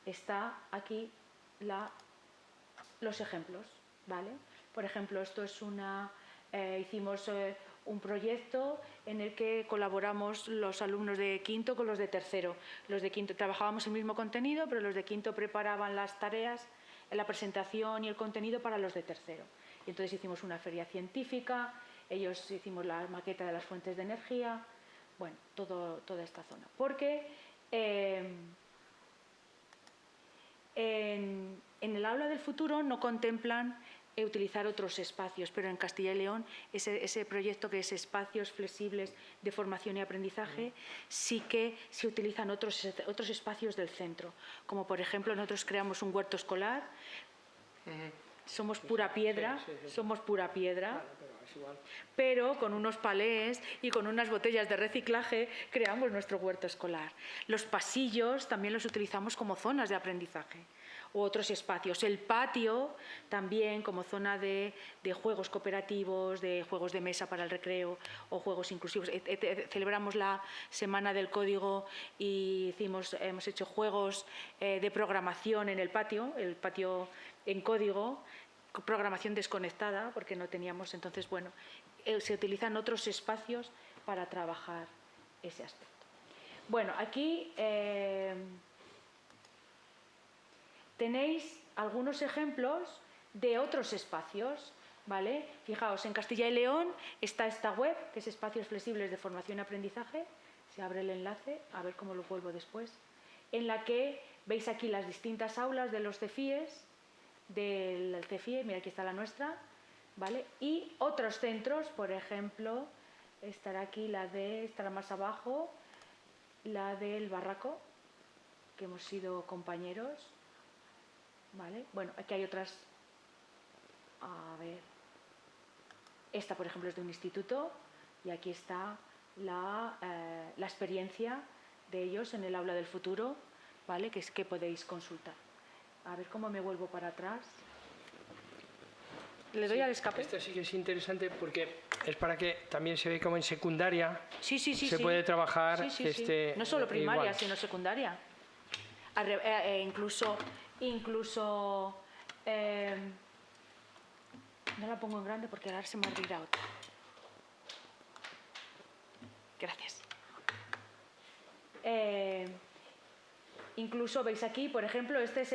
está aquí los ejemplos, ¿vale? Por ejemplo, esto es hicimos un proyecto en el que colaboramos los alumnos de quinto con los de tercero. Los de quinto trabajábamos el mismo contenido, pero los de quinto preparaban las tareas, la presentación y el contenido para los de tercero. Y entonces hicimos una feria científica, ellos hicimos la maqueta de las fuentes de energía, bueno, toda esta zona. Porque en el aula del futuro no contemplan utilizar otros espacios, pero en Castilla y León ese proyecto que es espacios flexibles de formación y aprendizaje, sí que se utilizan otros espacios del centro, como por ejemplo nosotros creamos un huerto escolar, somos pura piedra, somos pura piedra, pero con unos palés y con unas botellas de reciclaje creamos nuestro huerto escolar. Los pasillos también los utilizamos como zonas de aprendizaje u otros espacios. El patio también como zona de juegos cooperativos, de juegos de mesa para el recreo o juegos inclusivos. Celebramos la Semana del Código y hemos hecho juegos de programación en el patio en código, programación desconectada porque no teníamos, entonces se utilizan otros espacios para trabajar ese aspecto. Bueno, aquí tenéis algunos ejemplos de otros espacios, ¿vale? Fijaos, en Castilla y León está esta web, que es Espacios Flexibles de Formación y Aprendizaje. Se abre el enlace, a ver cómo lo vuelvo después, en la que veis aquí las distintas aulas de los CEFIES, del CEFIE, mira, aquí está la nuestra, ¿vale? Y otros centros, por ejemplo, estará aquí estará más abajo, la del Barraco, que hemos sido compañeros, ¿vale? Bueno, aquí hay otras, a ver, esta, por ejemplo, es de un instituto, y aquí está la experiencia de ellos en el aula del futuro, ¿vale? Que es que podéis consultar. A ver cómo me vuelvo para atrás. Le doy al escape. Esto sí que es interesante porque es para que también se ve como en secundaria se puede trabajar. No solo primaria, igual. sino secundaria. Incluso no la pongo en grande porque ahora se me abrirá otra. Gracias. Incluso veis aquí, por ejemplo, este es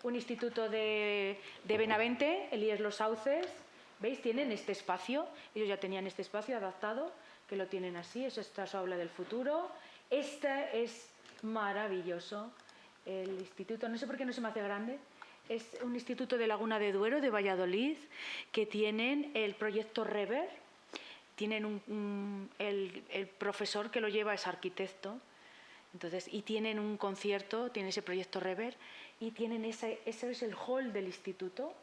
un instituto de Benavente, el IES Los Sauces. ¿Veis? Tienen este espacio. Ellos ya tenían este espacio adaptado, que lo tienen así. Esta es su aula del futuro. Este es maravilloso. El instituto, no sé por qué no se me hace grande, es un instituto de Laguna de Duero, de Valladolid, que tienen el proyecto Rever. Tienen el profesor que lo lleva es arquitecto, entonces, y tienen un concierto, tienen ese proyecto Rever, y tienen ese es el hall del instituto.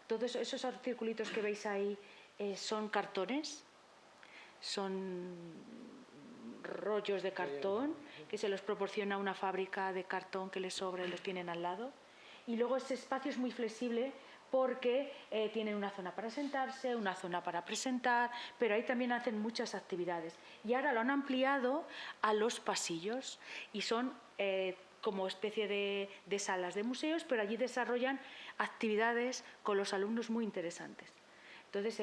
Todos esos circulitos que veis ahí son cartones, son rollos de cartón que se los proporciona una fábrica de cartón que les sobra y los tienen al lado. Y luego ese espacio es muy flexible porque tienen una zona para sentarse, una zona para presentar, pero ahí también hacen muchas actividades. Y ahora lo han ampliado a los pasillos y son como especie de salas de museos, pero allí desarrollan actividades con los alumnos muy interesantes. Entonces,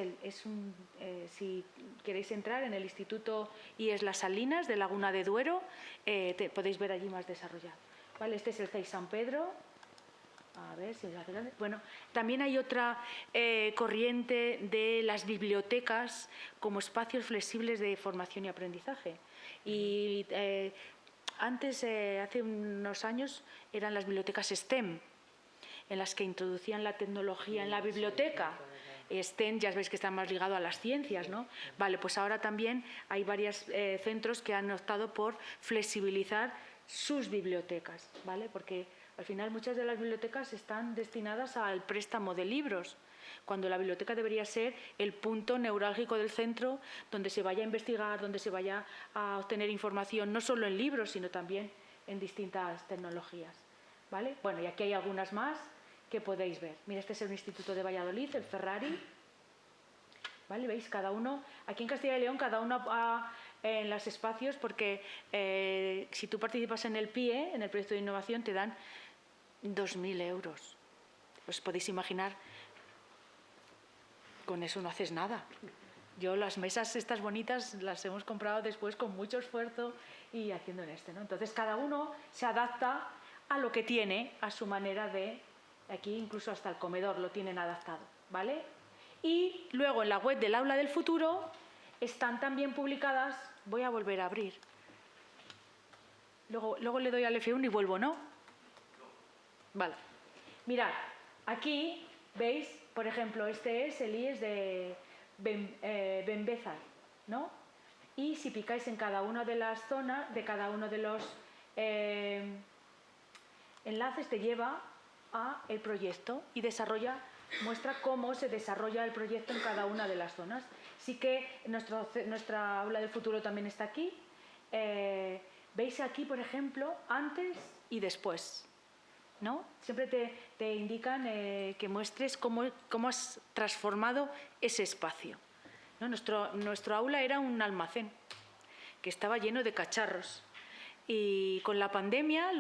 si queréis entrar en el Instituto IES Las Salinas de Laguna de Duero, podéis ver allí más desarrollado. ¿Vale? Este es el CEI San Pedro. A ver si es grande. Bueno, también hay otra corriente de las bibliotecas como espacios flexibles de formación y aprendizaje. Y antes, hace unos años, eran las bibliotecas STEM, en las que introducían la tecnología en la biblioteca. STEM, ya veis que está más ligado a las ciencias, ¿no? Vale, pues ahora también hay varios centros que han optado por flexibilizar sus bibliotecas, ¿vale? Porque al final muchas de las bibliotecas están destinadas al préstamo de libros, cuando la biblioteca debería ser el punto neurálgico del centro donde se vaya a investigar, donde se vaya a obtener información, no solo en libros, sino también en distintas tecnologías, ¿vale? Bueno, y aquí hay algunas más que podéis ver. Mira, este es el Instituto de Valladolid, el Ferrari, ¿vale? ¿Veis? Cada uno, aquí en Castilla y León, cada uno en los espacios, porque si tú participas en el PIE, en el proyecto de innovación, te dan 2.000 euros. Os podéis imaginar, con eso no haces nada. Yo las mesas estas bonitas las hemos comprado después con mucho esfuerzo y haciendo en ¿no? Entonces cada uno se adapta a lo que tiene, a su manera de... Aquí incluso hasta el comedor lo tienen adaptado, ¿vale? Y luego en la web del Aula del Futuro están también publicadas... Voy a volver a abrir. Luego le doy al F1 y vuelvo, ¿no? Vale. Mirad, aquí veis, por ejemplo, este es el IES de Benbézar, ¿no? Y si picáis en cada una de las zonas, de cada uno de los enlaces, te lleva a el proyecto y muestra cómo se desarrolla el proyecto en cada una de las zonas. Sí que nuestra aula del futuro también está aquí. Veis aquí, por ejemplo, antes y después, ¿no? Siempre te indican que muestres cómo has transformado ese espacio, ¿no? Nuestro aula era un almacén que estaba lleno de cacharros. Y con la pandemia,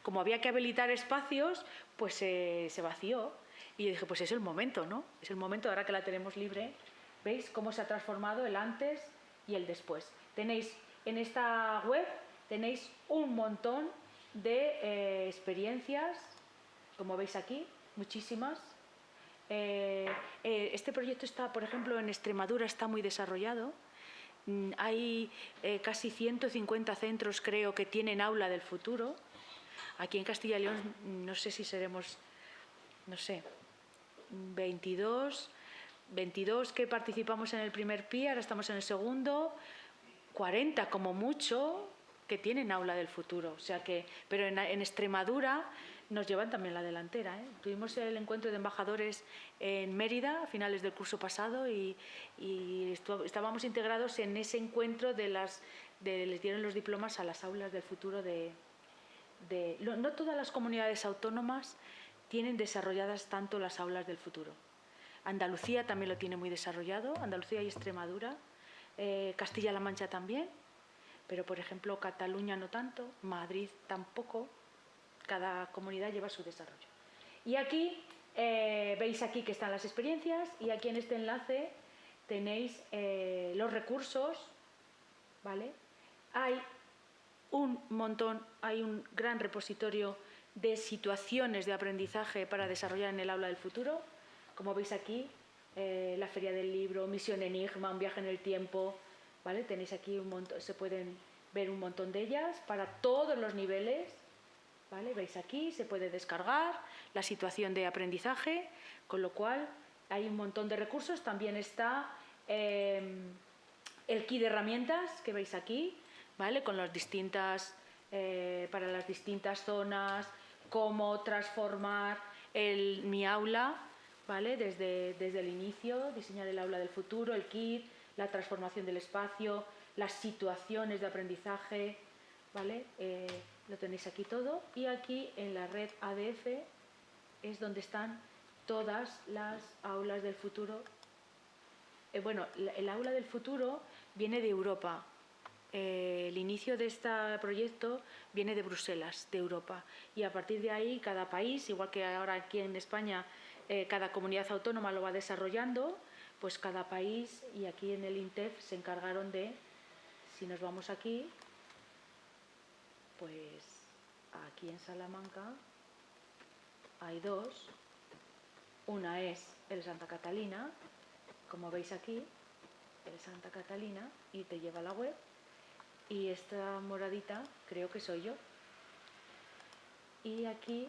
como había que habilitar espacios, pues se vació. Y yo dije, pues es el momento, ¿no? Es el momento, ahora que la tenemos libre. ¿Veis cómo se ha transformado el antes y el después? Tenéis En esta web tenéis un montón de experiencias, como veis aquí, muchísimas. Este proyecto está, por ejemplo, en Extremadura está muy desarrollado. Hay casi 150 centros, creo, que tienen aula del futuro. Aquí en Castilla y León, no sé si seremos, no sé, 22 que participamos en el primer PIA, ahora estamos en el segundo, 40 como mucho que tienen aula del futuro. O sea que, pero en Extremadura nos llevan también la delantera, ¿eh? Tuvimos el encuentro de embajadores en Mérida a finales del curso pasado y estábamos integrados en ese encuentro les dieron los diplomas a las aulas del futuro no todas las comunidades autónomas tienen desarrolladas tanto las aulas del futuro. Andalucía también lo tiene muy desarrollado, Andalucía y Extremadura, Castilla-La Mancha también, pero por ejemplo Cataluña no tanto, Madrid tampoco. Cada comunidad lleva su desarrollo. Y aquí, veis aquí que están las experiencias y aquí en este enlace tenéis los recursos, ¿vale? Hay un montón, hay un gran repositorio de situaciones de aprendizaje para desarrollar en el aula del futuro. Como veis aquí, la Feria del Libro, Misión Enigma, un viaje en el tiempo, ¿vale? Tenéis aquí un montón, se pueden ver un montón de ellas para todos los niveles. ¿Vale? Veis aquí, se puede descargar la situación de aprendizaje, con lo cual hay un montón de recursos. También está el kit de herramientas que veis aquí, ¿vale? Con las distintas, para las distintas zonas, cómo transformar mi aula, ¿vale? Desde el inicio, diseñar el aula del futuro, el kit, la transformación del espacio, las situaciones de aprendizaje, ¿vale? Lo tenéis aquí todo y aquí en la red ADF es donde están todas las aulas del futuro. Bueno, el aula del futuro viene de Europa. El inicio de este proyecto viene de Bruselas, de Europa. Y a partir de ahí cada país, igual que ahora aquí en España, cada comunidad autónoma lo va desarrollando, pues cada país y aquí en el INTEF se encargaron de, si nos vamos aquí, pues aquí en Salamanca hay dos. Una es el Santa Catalina, como veis aquí, el Santa Catalina, y te lleva a la web. Y esta moradita creo que soy yo. Y aquí,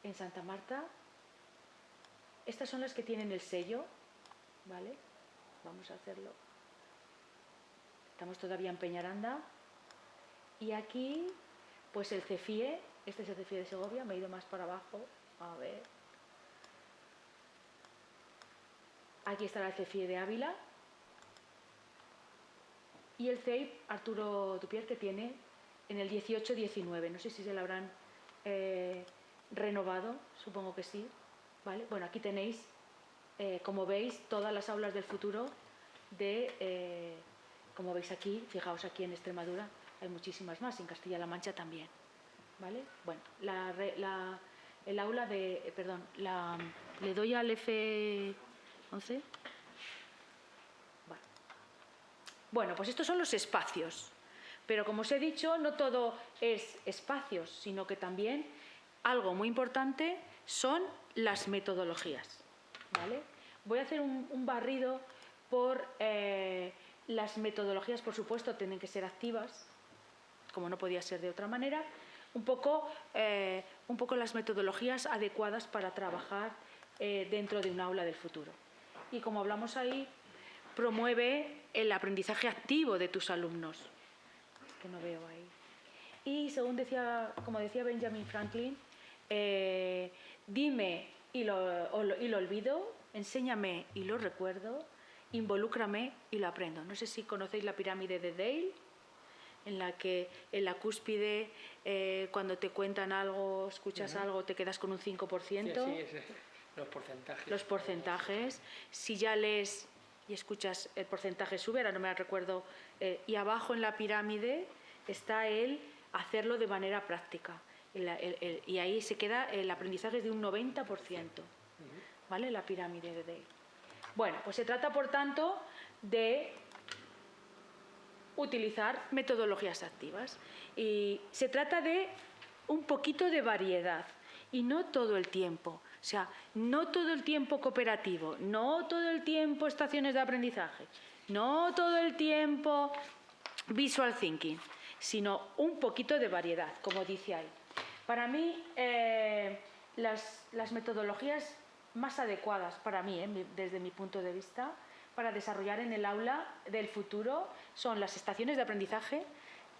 en Santa Marta, estas son las que tienen el sello, ¿vale? Vamos a hacerlo. Estamos todavía en Peñaranda. Y aquí, pues el CEFIE, este es el CEFIE de Segovia, me he ido más para abajo, a ver. Aquí estará el CEFIE de Ávila. Y el CEIP Arturo Dupier, que tiene en el 18-19. No sé si se lo habrán renovado, supongo que sí. ¿Vale? Bueno, aquí tenéis, como veis, todas las aulas del futuro como veis aquí, fijaos aquí en Extremadura, hay muchísimas más, en Castilla-La Mancha también. ¿Vale? Bueno, el aula de, perdón, le doy al F11. Bueno, pues estos son los espacios. Pero como os he dicho, no todo es espacios, sino que también algo muy importante son las metodologías. ¿Vale? Voy a hacer un barrido por las metodologías, por supuesto, tienen que ser activas, como no podía ser de otra manera. Un poco las metodologías adecuadas para trabajar dentro de un aula del futuro. Y como hablamos ahí, promueve el aprendizaje activo de tus alumnos, que no veo ahí. Y según como decía Benjamin Franklin, dime y lo olvido, enséñame y lo recuerdo, involúcrame y lo aprendo. No sé si conocéis la pirámide de Dale, en la que en la cúspide, cuando te cuentan algo, escuchas algo, te quedas con un 5%. Sí, los porcentajes. Los porcentajes. Si ya lees y escuchas, el porcentaje sube, ahora no me recuerdo. Y abajo en la pirámide está el hacerlo de manera práctica. Y ahí se queda, el aprendizaje es de un 90%. ¿Vale? La pirámide de Dale. Bueno, pues se trata, por tanto, de utilizar metodologías activas. Y se trata de un poquito de variedad y no todo el tiempo. O sea, no todo el tiempo cooperativo, no todo el tiempo estaciones de aprendizaje, no todo el tiempo visual thinking, sino un poquito de variedad, como dice ahí. Para mí, las metodologías más adecuadas para mí, desde mi punto de vista, para desarrollar en el aula del futuro son las estaciones de aprendizaje,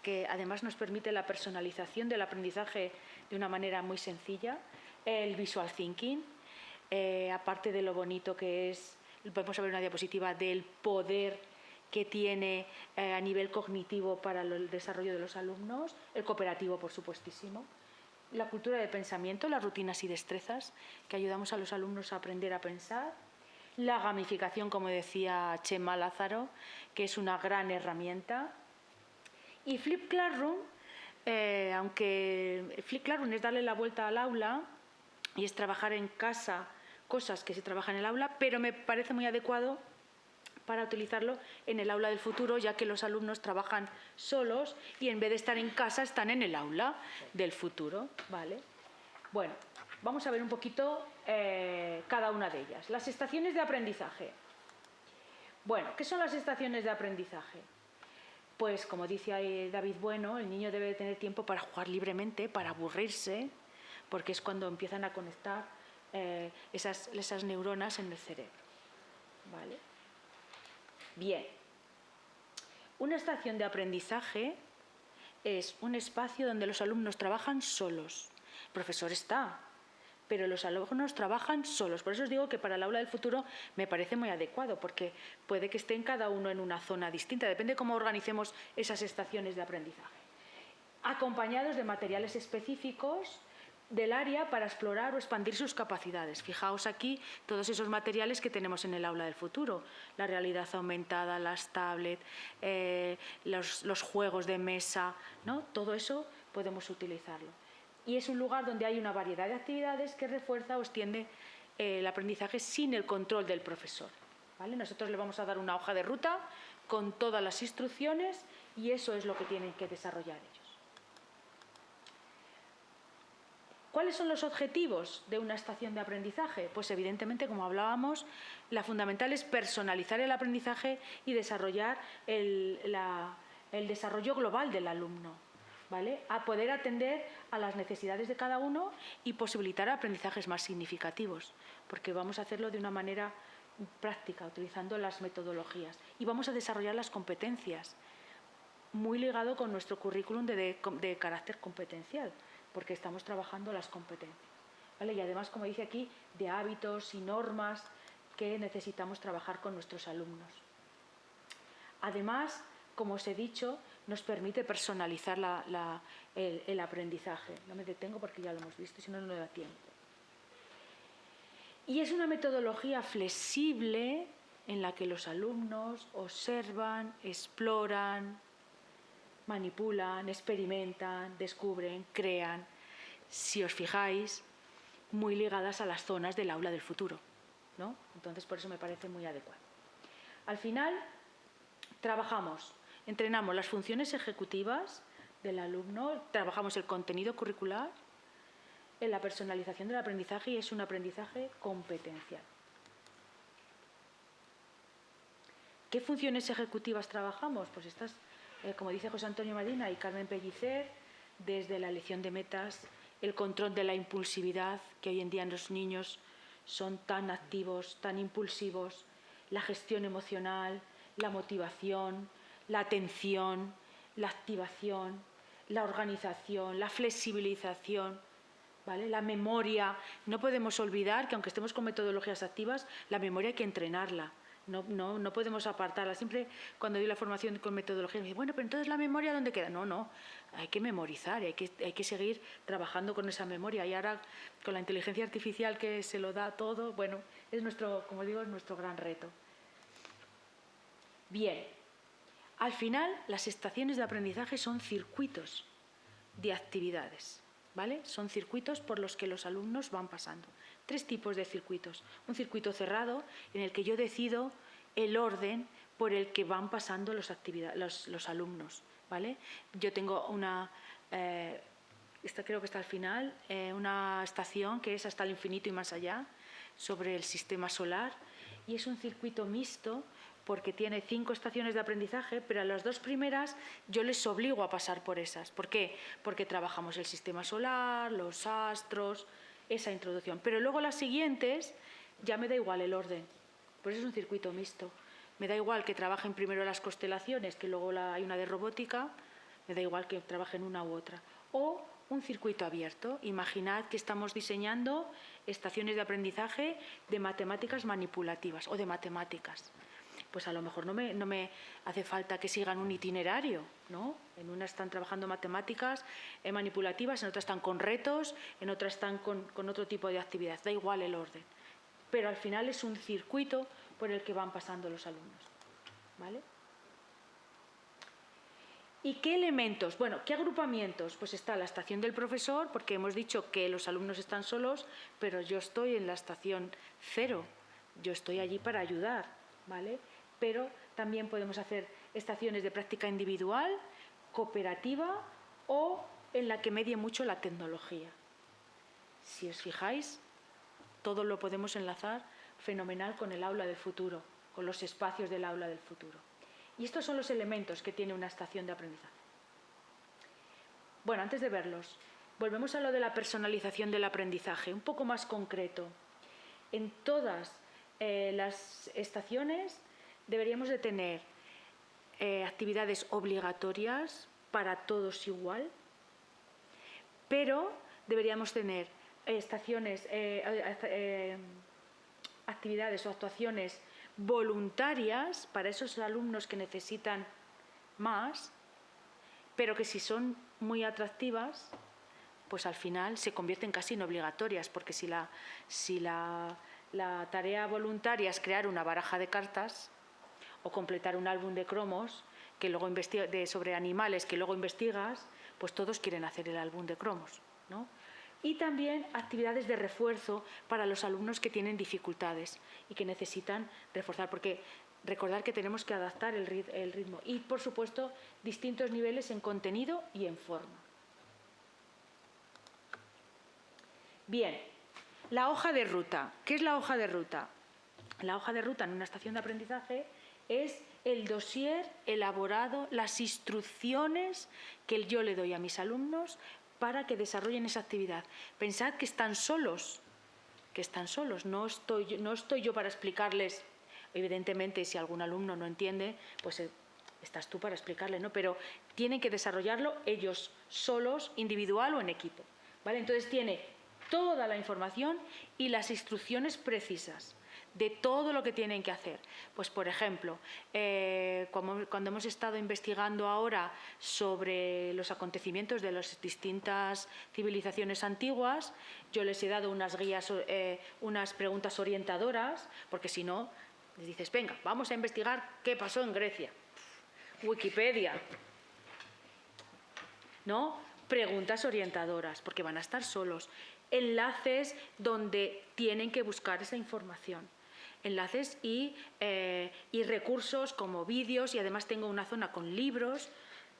que además nos permite la personalización del aprendizaje de una manera muy sencilla, el visual thinking, aparte de lo bonito que es, podemos ver una diapositiva del poder que tiene a nivel cognitivo para el desarrollo de los alumnos, el cooperativo, por supuestísimo, la cultura de pensamiento, las rutinas y destrezas, que ayudamos a los alumnos a aprender a pensar, la gamificación, como decía Chema Lázaro, que es una gran herramienta, y Flip Classroom, aunque Flip Classroom es darle la vuelta al aula y es trabajar en casa cosas que se trabajan en el aula, pero me parece muy adecuado para utilizarlo en el aula del futuro, ya que los alumnos trabajan solos y en vez de estar en casa están en el aula del futuro, ¿vale? Bueno, vamos a ver un poquito cada una de ellas. Las estaciones de aprendizaje. Bueno, ¿qué son las estaciones de aprendizaje? Pues, como dice David Bueno, el niño debe tener tiempo para jugar libremente, para aburrirse, porque es cuando empiezan a conectar esas neuronas en el cerebro, ¿vale? Bien, una estación de aprendizaje es un espacio donde los alumnos trabajan solos. El profesor está, pero los alumnos trabajan solos. Por eso os digo que para el aula del futuro me parece muy adecuado, porque puede que estén cada uno en una zona distinta, depende de cómo organicemos esas estaciones de aprendizaje. Acompañados de materiales específicos del área para explorar o expandir sus capacidades. Fijaos aquí todos esos materiales que tenemos en el aula del futuro, la realidad aumentada, las tablets, los juegos de mesa, ¿no? Todo eso podemos utilizarlo. Y es un lugar donde hay una variedad de actividades que refuerza o extiende el aprendizaje sin el control del profesor, ¿vale? Nosotros le vamos a dar una hoja de ruta con todas las instrucciones y eso es lo que tienen que desarrollar ellos. ¿Cuáles son los objetivos de una estación de aprendizaje? Pues evidentemente, como hablábamos, la fundamental es personalizar el aprendizaje y desarrollar el desarrollo global del alumno, ¿vale? A poder atender a las necesidades de cada uno y posibilitar aprendizajes más significativos, porque vamos a hacerlo de una manera práctica, utilizando las metodologías. Y vamos a desarrollar las competencias, muy ligado con nuestro currículum de carácter competencial, porque estamos trabajando las competencias, ¿vale? Y además, como dice aquí, de hábitos y normas que necesitamos trabajar con nuestros alumnos. Además, como os he dicho, nos permite personalizar el aprendizaje. No me detengo porque ya lo hemos visto, si no, no da tiempo. Y es una metodología flexible en la que los alumnos observan, exploran, manipulan, experimentan, descubren, crean, si os fijáis, muy ligadas a las zonas del aula del futuro, ¿no? Entonces, por eso me parece muy adecuado. Al final, entrenamos las funciones ejecutivas del alumno, trabajamos el contenido curricular, en la personalización del aprendizaje, y es un aprendizaje competencial. ¿Qué funciones ejecutivas trabajamos? Pues estas, como dice José Antonio Medina y Carmen Pellicer, desde la elección de metas, el control de la impulsividad, que hoy en día los niños son tan activos, tan impulsivos, la gestión emocional, la motivación, la atención, la activación, la organización, la flexibilización, ¿vale? La memoria. No podemos olvidar que aunque estemos con metodologías activas, la memoria hay que entrenarla. No podemos apartarla. Siempre cuando doy la formación con metodología me dicen, bueno, pero entonces la memoria ¿dónde queda? No, hay que memorizar, hay que seguir trabajando con esa memoria. Y ahora con la inteligencia artificial que se lo da todo, bueno, es nuestro, como digo, es nuestro gran reto. Bien, al final las estaciones de aprendizaje son circuitos de actividades, ¿vale? Son circuitos por los que los alumnos van pasando. 3 tipos de circuitos. Un circuito cerrado en el que yo decido el orden por el que van pasando los alumnos, ¿vale? Yo tengo una, esta creo que está al final, una estación que es hasta el infinito y más allá, sobre el sistema solar, y es un circuito mixto porque tiene 5 estaciones de aprendizaje, pero a las 2 primeras yo les obligo a pasar por esas. ¿Por qué? Porque trabajamos el sistema solar, los astros, esa introducción. Pero luego las siguientes ya me da igual el orden, por eso es un circuito mixto. Me da igual que trabajen primero las constelaciones, que luego hay una de robótica, me da igual que trabajen una u otra. O un circuito abierto. Imaginad que estamos diseñando estaciones de aprendizaje de matemáticas manipulativas o de matemáticas. Pues a lo mejor no me hace falta que sigan un itinerario, ¿no? En una están trabajando matemáticas manipulativas, en otra están con retos, en otra están con otro tipo de actividad. Da igual el orden. Pero al final es un circuito por el que van pasando los alumnos, ¿vale? ¿Y qué elementos? Bueno, ¿qué agrupamientos? Pues está la estación del profesor, porque hemos dicho que los alumnos están solos, pero yo estoy en la estación 0, yo estoy allí para ayudar, ¿vale? Pero también podemos hacer estaciones de práctica individual, cooperativa o en la que medie mucho la tecnología. Si os fijáis, todo lo podemos enlazar fenomenal con el aula del futuro, con los espacios del aula del futuro. Y estos son los elementos que tiene una estación de aprendizaje. Bueno, antes de verlos, volvemos a lo de la personalización del aprendizaje, un poco más concreto. En todas las estaciones deberíamos de tener actividades obligatorias para todos igual, pero deberíamos tener actividades o actuaciones voluntarias para esos alumnos que necesitan más, pero que si son muy atractivas, pues al final se convierten casi en obligatorias, porque si la tarea voluntaria es crear una baraja de cartas o completar un álbum de cromos que luego sobre animales que luego investigas, pues todos quieren hacer el álbum de cromos, ¿no? Y también actividades de refuerzo para los alumnos que tienen dificultades y que necesitan reforzar, porque recordar que tenemos que adaptar el ritmo y, por supuesto, distintos niveles en contenido y en forma. Bien, la hoja de ruta. ¿Qué es la hoja de ruta? La hoja de ruta en una estación de aprendizaje es el dossier elaborado, las instrucciones que yo le doy a mis alumnos para que desarrollen esa actividad. Pensad que están solos, no estoy yo para explicarles. Evidentemente, si algún alumno no entiende, pues estás tú para explicarle, ¿no? Pero tienen que desarrollarlo ellos solos, individual o en equipo, ¿vale? Entonces tiene toda la información y las instrucciones precisas de todo lo que tienen que hacer. Pues, por ejemplo, cuando hemos estado investigando ahora sobre los acontecimientos de las distintas civilizaciones antiguas, yo les he dado unas guías, unas preguntas orientadoras, porque si no, les dices, venga, vamos a investigar qué pasó en Grecia. Wikipedia, ¿no? Preguntas orientadoras, porque van a estar solos. Enlaces donde tienen que buscar esa información. Enlaces y recursos como vídeos, y además tengo una zona con libros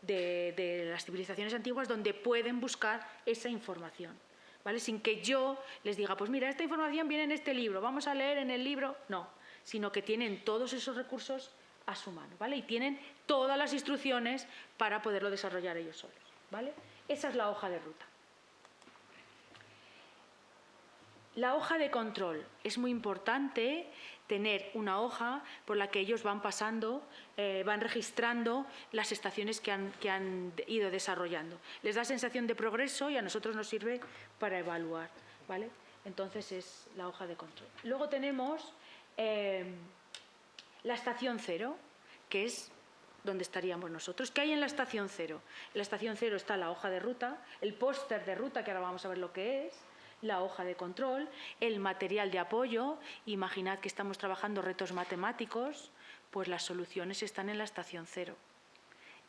de las civilizaciones antiguas donde pueden buscar esa información, ¿vale? Sin que yo les diga, pues mira, esta información viene en este libro, vamos a leer en el libro. No, sino que tienen todos esos recursos a su mano, ¿vale? Y tienen todas las instrucciones para poderlo desarrollar ellos solos, ¿vale? Esa es la hoja de ruta. La hoja de control. Es muy importante tener una hoja por la que ellos van pasando, van registrando las estaciones que han ido desarrollando. Les da sensación de progreso y a nosotros nos sirve para evaluar, ¿vale? Entonces es la hoja de control. Luego tenemos la estación 0, que es donde estaríamos nosotros. ¿Qué hay en la estación 0? En la estación 0 está la hoja de ruta, el póster de ruta, que ahora vamos a ver lo que es, la hoja de control, el material de apoyo. Imaginad que estamos trabajando retos matemáticos, pues las soluciones están en la estación 0.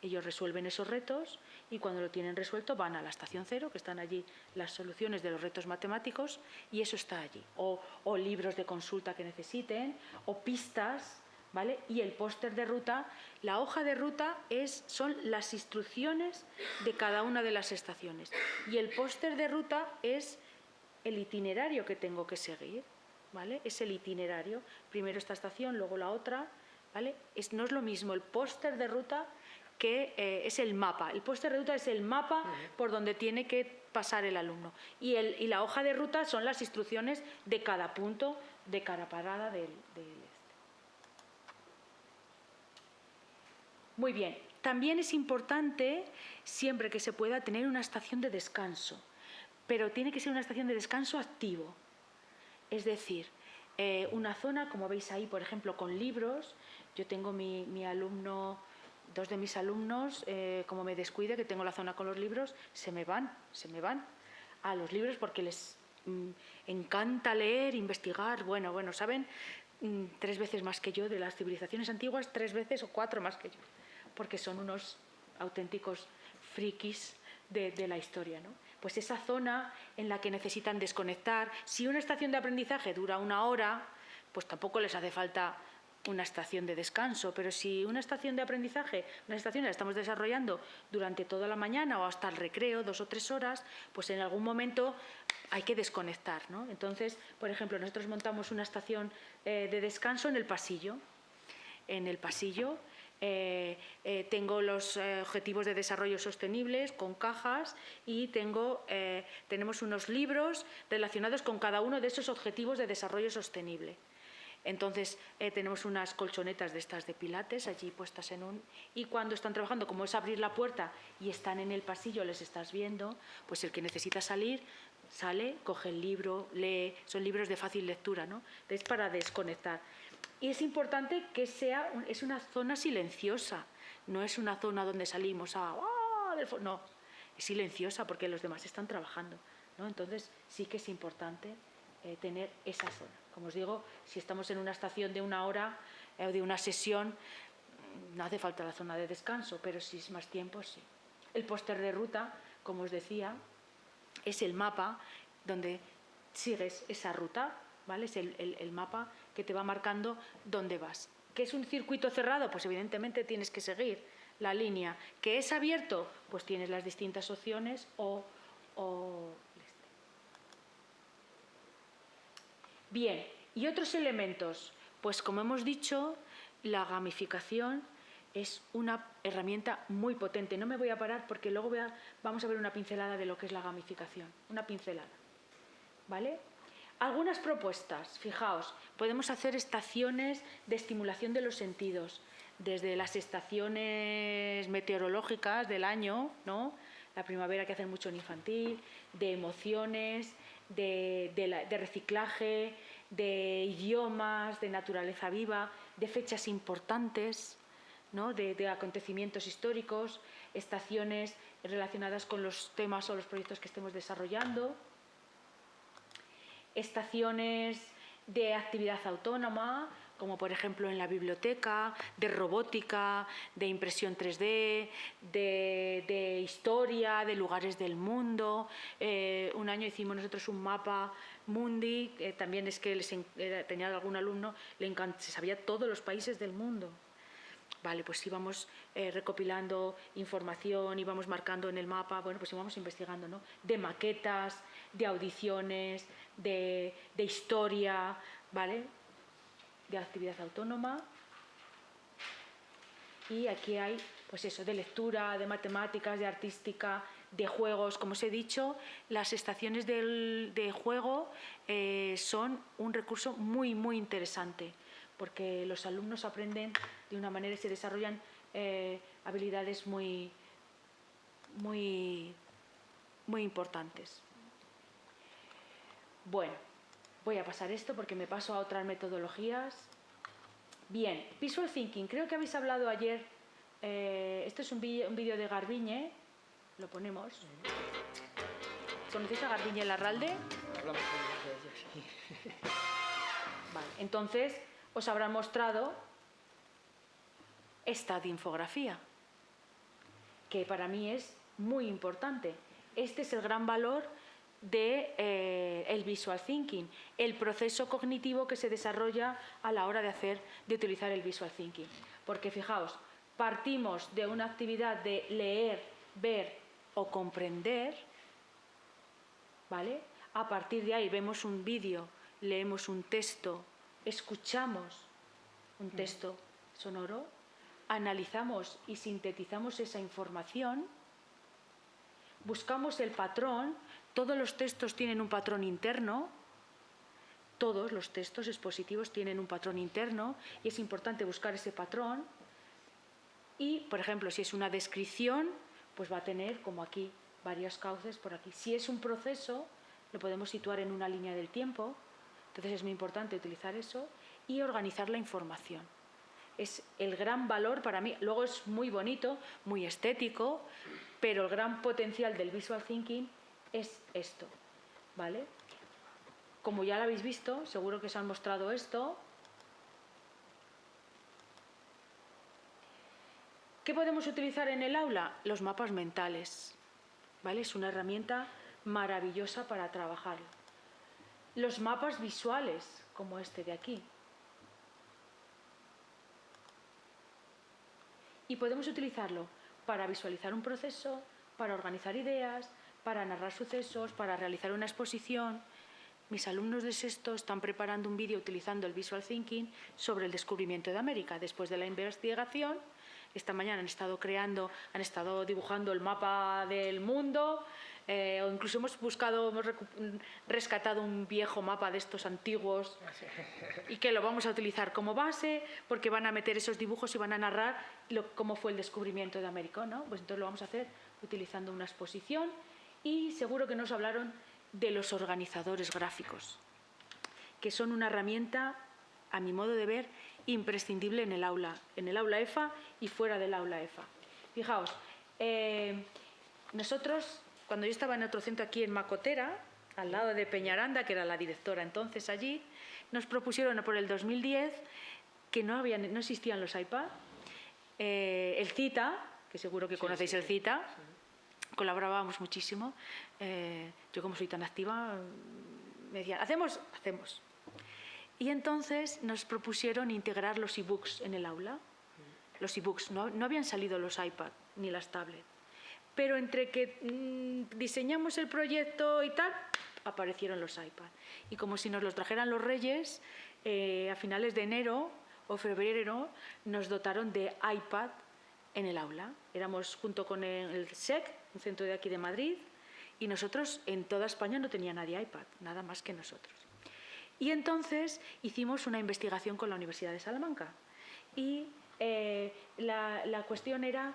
Ellos resuelven esos retos y cuando lo tienen resuelto van a la estación 0, que están allí las soluciones de los retos matemáticos, y eso está allí. O libros de consulta que necesiten, o pistas ¿vale? Y el póster de ruta, la hoja de ruta son las instrucciones de cada una de las estaciones. Y el póster de ruta es el itinerario que tengo que seguir, ¿vale? Es el itinerario. Primero esta estación, luego la otra, ¿vale? No es lo mismo el póster de ruta que es el mapa. El póster de ruta es el mapa por donde tiene que pasar el alumno. Y la hoja de ruta son las instrucciones de cada punto, de cada parada del Muy bien. También es importante, siempre que se pueda, tener una estación de descanso. Pero tiene que ser una estación de descanso activo. Es decir, una zona, como veis ahí, por ejemplo, con libros. Yo tengo mi alumno... Dos de mis alumnos, como me descuide, que tengo la zona con los libros, se me van a los libros porque les encanta leer, investigar. Bueno, saben 3 veces más que yo de las civilizaciones antiguas, 3 veces o 4 más que yo, porque son unos auténticos frikis de la historia, ¿no? Pues esa zona en la que necesitan desconectar. Si una estación de aprendizaje dura 1 hora, pues tampoco les hace falta una estación de descanso, pero si una estación de aprendizaje, una estación la estamos desarrollando durante toda la mañana o hasta el recreo, 2 o 3 horas, pues en algún momento hay que desconectar, ¿no? Entonces, por ejemplo, nosotros montamos una estación de descanso en el pasillo. En el pasillo tengo los objetivos de desarrollo sostenibles con cajas y tenemos unos libros relacionados con cada uno de esos objetivos de desarrollo sostenible. Entonces tenemos unas colchonetas de estas de pilates allí puestas y cuando están trabajando, como es abrir la puerta y están en el pasillo, les estás viendo, pues el que necesita salir, sale, coge el libro, lee, son libros de fácil lectura, ¿no? Es para desconectar. Y es importante que es una zona silenciosa, no es una zona donde salimos no, es silenciosa porque los demás están trabajando, ¿no? Entonces sí que es importante tener esa zona. Como os digo, si estamos en una estación de 1 hora o de una sesión, no hace falta la zona de descanso, pero si es más tiempo, sí. El póster de ruta, como os decía, es el mapa donde sigues esa ruta, ¿vale? Es el mapa que te va marcando dónde vas. ¿Que es un circuito cerrado? Pues evidentemente tienes que seguir la línea. ¿Que es abierto? Pues tienes las distintas opciones Bien, y otros elementos, pues como hemos dicho, la gamificación es una herramienta muy potente. No me voy a parar porque luego vamos a ver una pincelada de lo que es la gamificación, una pincelada, ¿vale? Algunas propuestas, fijaos, podemos hacer estaciones de estimulación de los sentidos, desde las estaciones meteorológicas del año, ¿no? La primavera que hacen mucho en infantil, de emociones, de reciclaje, de idiomas, de naturaleza viva, de fechas importantes, ¿no? de acontecimientos históricos, estaciones relacionadas con los temas o los proyectos que estemos desarrollando, estaciones de actividad autónoma, como por ejemplo en la biblioteca, de robótica, de impresión 3D, de historia, de lugares del mundo. Un año hicimos nosotros un mapa mundi, también es que tenía algún alumno, se sabía todos los países del mundo. Vale, pues íbamos recopilando información, íbamos marcando en el mapa, bueno, pues íbamos investigando, ¿no? De maquetas, de audiciones, de historia, ¿vale? De actividad autónoma. Y aquí hay, pues eso, de lectura, de matemáticas, de artística, de juegos. Como os he dicho, las estaciones de juego son un recurso muy, muy interesante, porque los alumnos aprenden de una manera y se desarrollan habilidades muy, muy, muy importantes. Bueno, voy a pasar esto porque me paso a otras metodologías. Bien, Visual Thinking. Creo que habéis hablado ayer. Esto es un vídeo de Garbiñe. Lo ponemos. ¿Conocéis a Garbiñe Larralde? Hablamos con ellos, sí. Vale, entonces os habrá mostrado esta de infografía, que para mí es muy importante. Este es el gran valor de el visual thinking, el proceso cognitivo que se desarrolla a la hora de utilizar el visual thinking. Porque fijaos, partimos de una actividad de leer, ver o comprender, ¿vale? A partir de ahí vemos un vídeo, leemos un texto, escuchamos un texto sonoro, analizamos y sintetizamos esa información, buscamos el patrón. Todos los textos tienen un patrón interno, todos los textos expositivos tienen un patrón interno y es importante buscar ese patrón. Y, por ejemplo, si es una descripción, pues va a tener, como aquí, varios cauces por aquí. Si es un proceso, lo podemos situar en una línea del tiempo, entonces es muy importante utilizar eso y organizar la información. Es el gran valor para mí. Luego es muy bonito, muy estético, pero el gran potencial del visual thinking es esto, ¿vale? Como ya lo habéis visto, seguro que os han mostrado esto. ¿Qué podemos utilizar en el aula? Los mapas mentales, ¿vale? Es una herramienta maravillosa para trabajar. Los mapas visuales, como este de aquí. Y podemos utilizarlo para visualizar un proceso, para organizar ideas, para narrar sucesos, para realizar una exposición. Mis alumnos de sexto están preparando un vídeo utilizando el Visual Thinking sobre el descubrimiento de América. Después de la investigación, esta mañana han estado dibujando el mapa del mundo, o incluso hemos rescatado un viejo mapa de estos antiguos y que lo vamos a utilizar como base porque van a meter esos dibujos y van a narrar cómo fue el descubrimiento de América, ¿no? Pues entonces lo vamos a hacer utilizando una exposición y seguro que nos hablaron de los organizadores gráficos, que son una herramienta, a mi modo de ver, imprescindible en el aula EFA y fuera del aula EFA. Fijaos, nosotros, cuando yo estaba en otro centro aquí en Macotera, al lado de Peñaranda, que era la directora entonces allí, nos propusieron por el 2010 que no existían los iPad, el CITA, que seguro que conocéis el CITA, colaborábamos muchísimo. Yo, como soy tan activa, me decían, ¿hacemos? Hacemos. Y entonces nos propusieron integrar los e-books en el aula. Los e-books, no habían salido los iPad ni las tablets. Pero entre que diseñamos el proyecto y tal, aparecieron los iPad. Y como si nos los trajeran los Reyes, a finales de enero o febrero nos dotaron de iPad en el aula. Éramos junto con el SEC, un centro de aquí de Madrid, y nosotros en toda España no tenía nadie iPad, nada más que nosotros. Y entonces hicimos una investigación con la Universidad de Salamanca. Y la cuestión era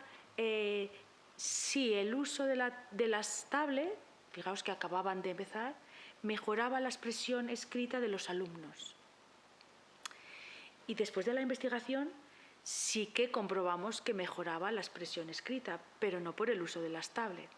si el uso de las tablets, fijaos que acababan de empezar, mejoraba la expresión escrita de los alumnos. Y después de la investigación sí que comprobamos que mejoraba la expresión escrita, pero no por el uso de las tablets,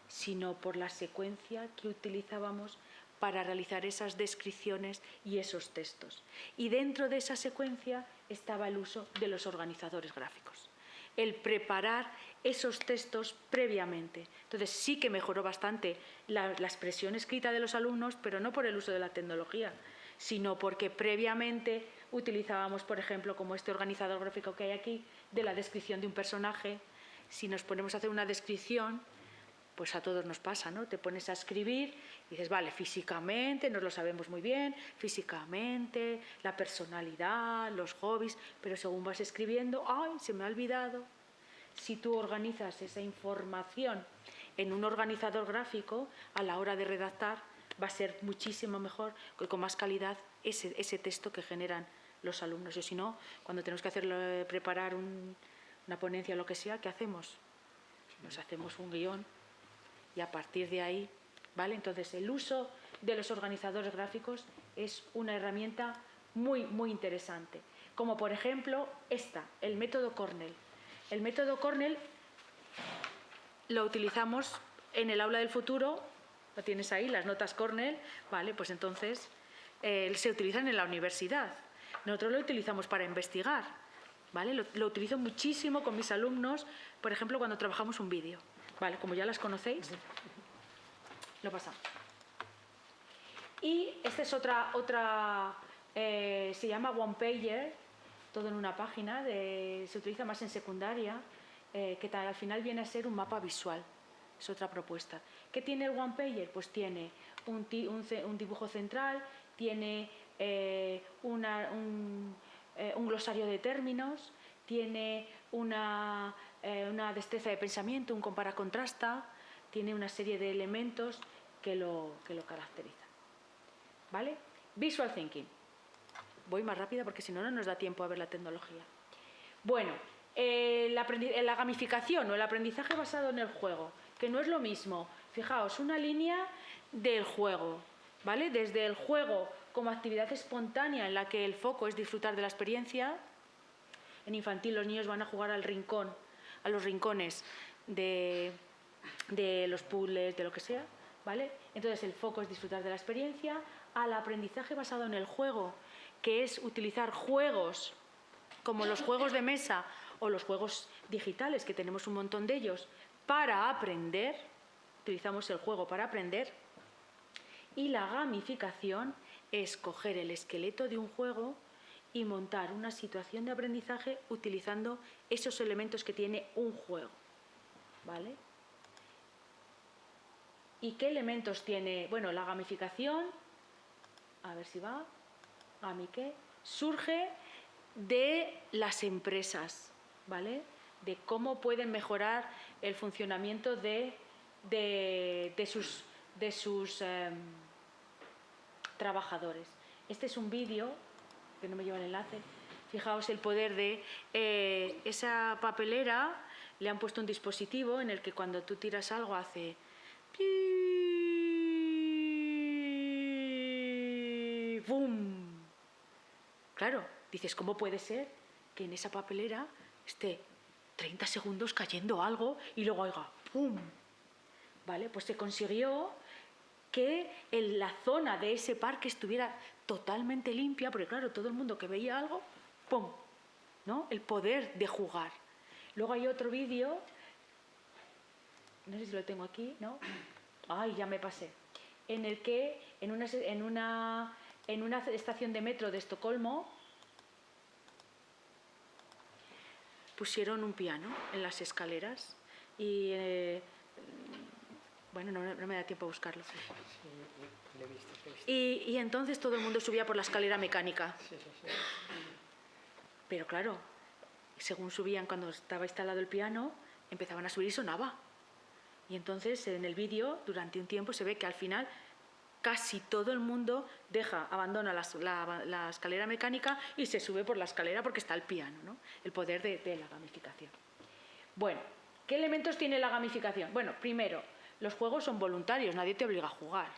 sino por la secuencia que utilizábamos para realizar esas descripciones y esos textos. Y dentro de esa secuencia estaba el uso de los organizadores gráficos, el preparar esos textos previamente. Entonces sí que mejoró bastante la expresión escrita de los alumnos, pero no por el uso de la tecnología, sino porque previamente utilizábamos, por ejemplo, como este organizador gráfico que hay aquí, de la descripción de un personaje. Si nos ponemos a hacer una descripción, pues a todos nos pasa, ¿no? Te pones a escribir y dices, vale, físicamente, nos lo sabemos muy bien, físicamente, la personalidad, los hobbies, pero según vas escribiendo, ¡ay, se me ha olvidado! Si tú organizas esa información en un organizador gráfico, a la hora de redactar, va a ser muchísimo mejor, con más calidad, ese texto que generan los alumnos. Y si no, cuando tenemos que preparar una ponencia o lo que sea, ¿qué hacemos? Nos hacemos un guión y a partir de ahí, ¿vale? Entonces, el uso de los organizadores gráficos es una herramienta muy, muy interesante. Como por ejemplo el método Cornell. El método Cornell lo utilizamos en el aula del futuro, lo tienes ahí, las notas Cornell, ¿vale? Pues entonces se utilizan en la universidad. Nosotros lo utilizamos para investigar, ¿vale? Lo utilizo muchísimo con mis alumnos, por ejemplo, cuando trabajamos un vídeo, ¿vale? Como ya las conocéis, lo pasamos. Y esta es otra se llama One Pager, todo en una página, se utiliza más en secundaria, que al final viene a ser un mapa visual. Es otra propuesta. ¿Qué tiene el One Pager? Pues tiene un dibujo central, tiene un glosario de términos, tiene una destreza de pensamiento, un compara-contrasta, tiene una serie de elementos que lo caracterizan. ¿Vale? Visual Thinking. Voy más rápida porque si no, no nos da tiempo a ver la tecnología. Bueno, la gamificación o el aprendizaje basado en el juego, que no es lo mismo. Fijaos, una línea del juego, ¿vale? Desde el juego como actividad espontánea en la que el foco es disfrutar de la experiencia. En infantil los niños van a jugar a los rincones de los puzzles, de lo que sea, ¿vale? Entonces el foco es disfrutar de la experiencia, al aprendizaje basado en el juego, que es utilizar juegos como los juegos de mesa o los juegos digitales, que tenemos un montón de ellos, para aprender. Utilizamos el juego para aprender. Y la gamificación es coger el esqueleto de un juego y montar una situación de aprendizaje utilizando esos elementos que tiene un juego, ¿vale? ¿Y qué elementos tiene? Bueno, la gamificación, a ver si va, ¿qué? Surge de las empresas, ¿vale? De cómo pueden mejorar el funcionamiento de sus trabajadores. Este es un vídeo, que no me lleva el enlace. Fijaos el poder de esa papelera. Le han puesto un dispositivo en el que cuando tú tiras algo hace ¡bum! Claro, dices, ¿cómo puede ser que en esa papelera esté 30 segundos cayendo algo y luego oiga ¡pum! ¿Vale? Pues se consiguió que la zona de ese parque estuviera totalmente limpia, porque claro, todo el mundo que veía algo, ¡pum!, ¿no? El poder de jugar. Luego hay otro vídeo, no sé si lo tengo aquí, ¿no? ¡Ay, ya me pasé! En el que en una estación de metro de Estocolmo pusieron un piano en las escaleras y bueno, no me da tiempo a buscarlo. Sí, lo he visto. Y entonces todo el mundo subía por la escalera mecánica. Sí. Pero claro, según subían, cuando estaba instalado el piano, empezaban a subir y sonaba. Y entonces en el vídeo, durante un tiempo, se ve que al final casi todo el mundo abandona la escalera mecánica y se sube por la escalera porque está el piano, ¿no? El poder de la gamificación. Bueno, ¿qué elementos tiene la gamificación? Bueno, primero, los juegos son voluntarios, nadie te obliga a jugar.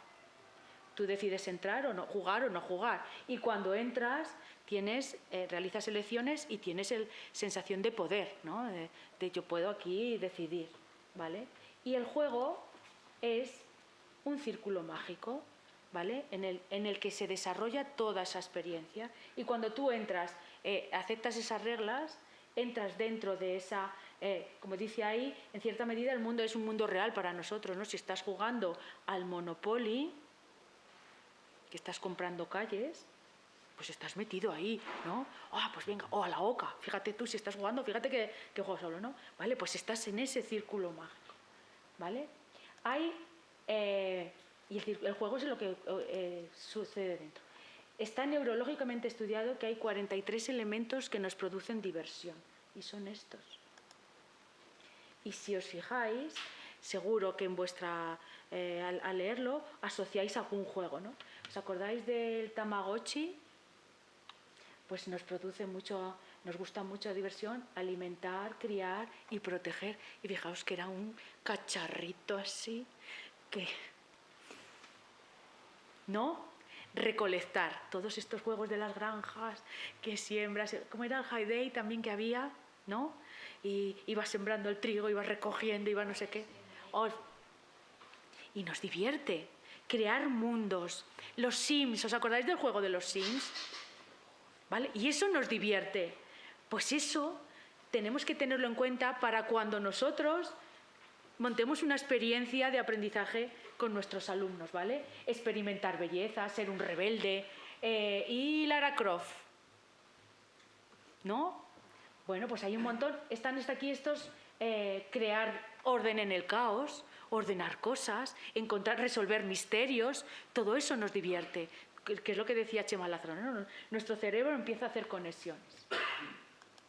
Tú decides entrar o no, jugar o no jugar. Y cuando entras, realizas elecciones y tienes sensación de poder, ¿no? De yo puedo aquí decidir, ¿vale? Y el juego es un círculo mágico, ¿vale? En el que se desarrolla toda esa experiencia. Y cuando tú entras, aceptas esas reglas, entras dentro de esa... como dice ahí, en cierta medida el mundo es un mundo real para nosotros, ¿no? Si estás jugando al Monopoly, que estás comprando calles, pues estás metido ahí, ¿no? Pues venga, a la oca, fíjate tú si estás jugando, fíjate que juego solo, ¿no? ¿Vale? Pues estás en ese círculo mágico, ¿vale? Y el juego es lo que sucede dentro. Está neurológicamente estudiado que hay 43 elementos que nos producen diversión, y son estos. Y si os fijáis, seguro que al leerlo asociáis algún juego, ¿no? ¿Os acordáis del Tamagotchi? Pues nos gusta mucho diversión, alimentar, criar y proteger. Y fijaos que era un cacharrito así, ¿no? Recolectar todos estos juegos de las granjas que siembras, como era el High Day también que había, ¿no? Y ibas sembrando el trigo, ibas recogiendo, ibas no sé qué. Y nos divierte crear mundos. Los Sims, ¿os acordáis del juego de los Sims? ¿Vale? Y eso nos divierte. Pues eso tenemos que tenerlo en cuenta para cuando nosotros montemos una experiencia de aprendizaje con nuestros alumnos, ¿vale? Experimentar belleza, ser un rebelde. ¿Y Lara Croft? ¿No? Bueno, pues hay un montón. Están aquí estos, crear orden en el caos, ordenar cosas, resolver misterios, todo eso nos divierte, que es lo que decía Chema Lázaro, ¿no? Nuestro cerebro empieza a hacer conexiones.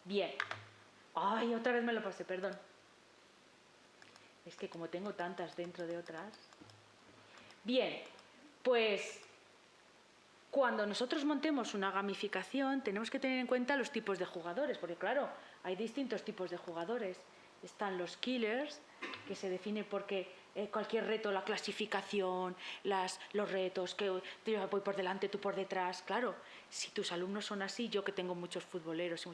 Bien. Ay, otra vez me lo pasé, perdón. Es que como tengo tantas dentro de otras. Bien, pues cuando nosotros montemos una gamificación tenemos que tener en cuenta los tipos de jugadores, porque claro, hay distintos tipos de jugadores. Están los killers, que se define porque cualquier reto, la clasificación, los retos, que yo voy por delante, tú por detrás. Claro, si tus alumnos son así, yo que tengo muchos futboleros,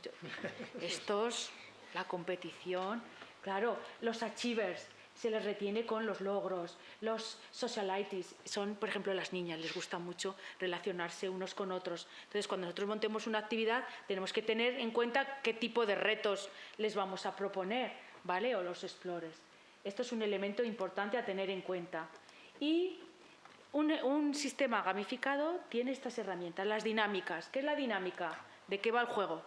estos, la competición. Claro, los achievers se les retiene con los logros. Los socialites son, por ejemplo, las niñas, les gusta mucho relacionarse unos con otros. Entonces, cuando nosotros montemos una actividad, tenemos que tener en cuenta qué tipo de retos les vamos a proponer, ¿vale? O los explorers. Esto es un elemento importante a tener en cuenta. Y un sistema gamificado tiene estas herramientas, las dinámicas. ¿Qué es la dinámica? ¿De qué va el juego?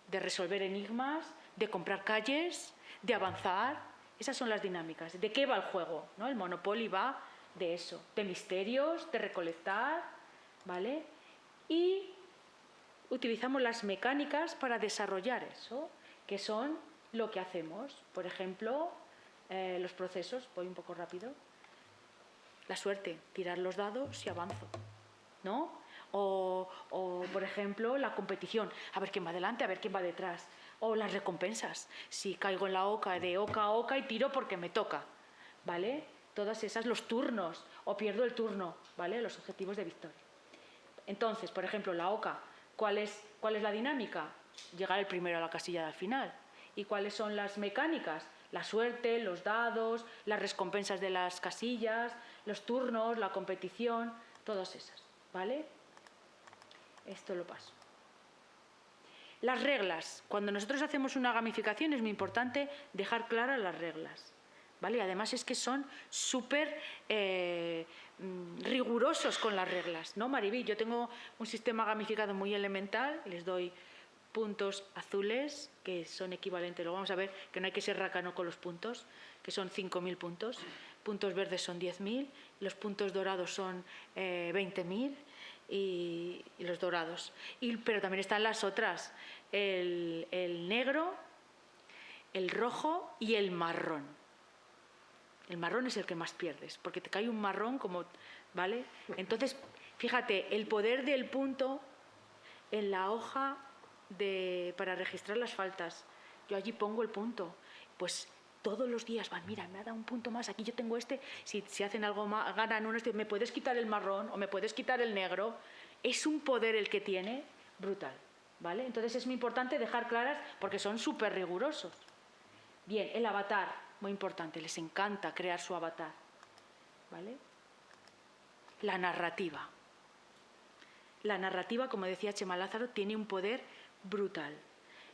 De resolver enigmas, de comprar calles, de avanzar. Esas son las dinámicas. ¿De qué va el juego? ¿No? El Monopoly va de eso, de misterios, de recolectar, ¿vale? Y utilizamos las mecánicas para desarrollar eso, que son lo que hacemos. Por ejemplo, los procesos, voy un poco rápido. La suerte, tirar los dados y avanzo, ¿no? O, por ejemplo, la competición, a ver quién va adelante, a ver quién va detrás. O las recompensas, si caigo en la oca, de oca a oca y tiro porque me toca, ¿vale? Todas esas, los turnos, o pierdo el turno, ¿vale? Los objetivos de victoria. Entonces, por ejemplo, la oca, ¿cuál es la dinámica? Llegar el primero a la casilla del final. ¿Y cuáles son las mecánicas? La suerte, los dados, las recompensas de las casillas, los turnos, la competición, todas esas, ¿vale? Esto lo paso. Las reglas. Cuando nosotros hacemos una gamificación es muy importante dejar claras las reglas, ¿vale? Además es que son súper rigurosos con las reglas, ¿no, Mariví? Yo tengo un sistema gamificado muy elemental, les doy puntos azules, que son equivalentes, lo vamos a ver, que no hay que ser rácano con los puntos, que son 5.000 puntos, puntos verdes son 10.000, los puntos dorados son 20.000, y los dorados. Pero también están las otras, el negro, el rojo y el marrón. El marrón es el que más pierdes, porque te cae un marrón como, ¿vale? Entonces, fíjate, el poder del punto en la hoja para registrar las faltas. Yo allí pongo el punto, pues todos los días van, mira, me ha dado un punto más, aquí yo tengo este, si hacen algo más, ganan uno, me puedes quitar el marrón o me puedes quitar el negro. Es un poder el que tiene brutal, ¿vale? Entonces es muy importante dejar claras porque son súper rigurosos. Bien, el avatar, muy importante, les encanta crear su avatar, ¿vale? La narrativa. La narrativa, como decía Chema Lázaro, tiene un poder brutal.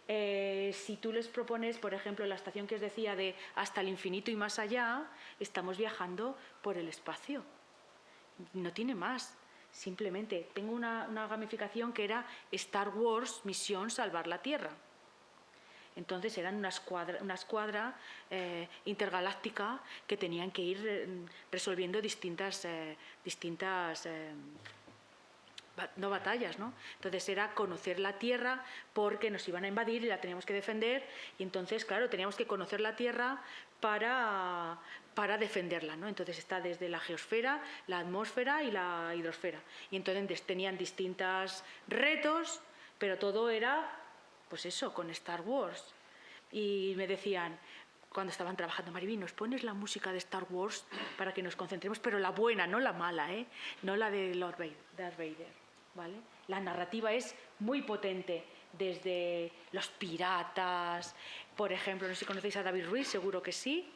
Si tú les propones, por ejemplo, la estación que os decía de hasta el infinito y más allá, estamos viajando por el espacio. No tiene más. Simplemente tengo una gamificación que era Star Wars, misión salvar la Tierra. Entonces eran una escuadra intergaláctica que tenían que ir resolviendo distintas no batallas, ¿no? Entonces era conocer la Tierra porque nos iban a invadir y la teníamos que defender, y entonces, claro, teníamos que conocer la Tierra para defenderla, ¿no? Entonces está desde la geosfera, la atmósfera y la hidrosfera. Y entonces tenían distintos retos, pero todo era, pues eso, con Star Wars. Y me decían, cuando estaban trabajando, Mariví, ¿nos pones la música de Star Wars para que nos concentremos? Pero la buena, no la mala, ¿eh? No la de Darth Vader. ¿Vale? La narrativa es muy potente, desde los piratas, por ejemplo, no sé si conocéis a David Ruiz, seguro que sí,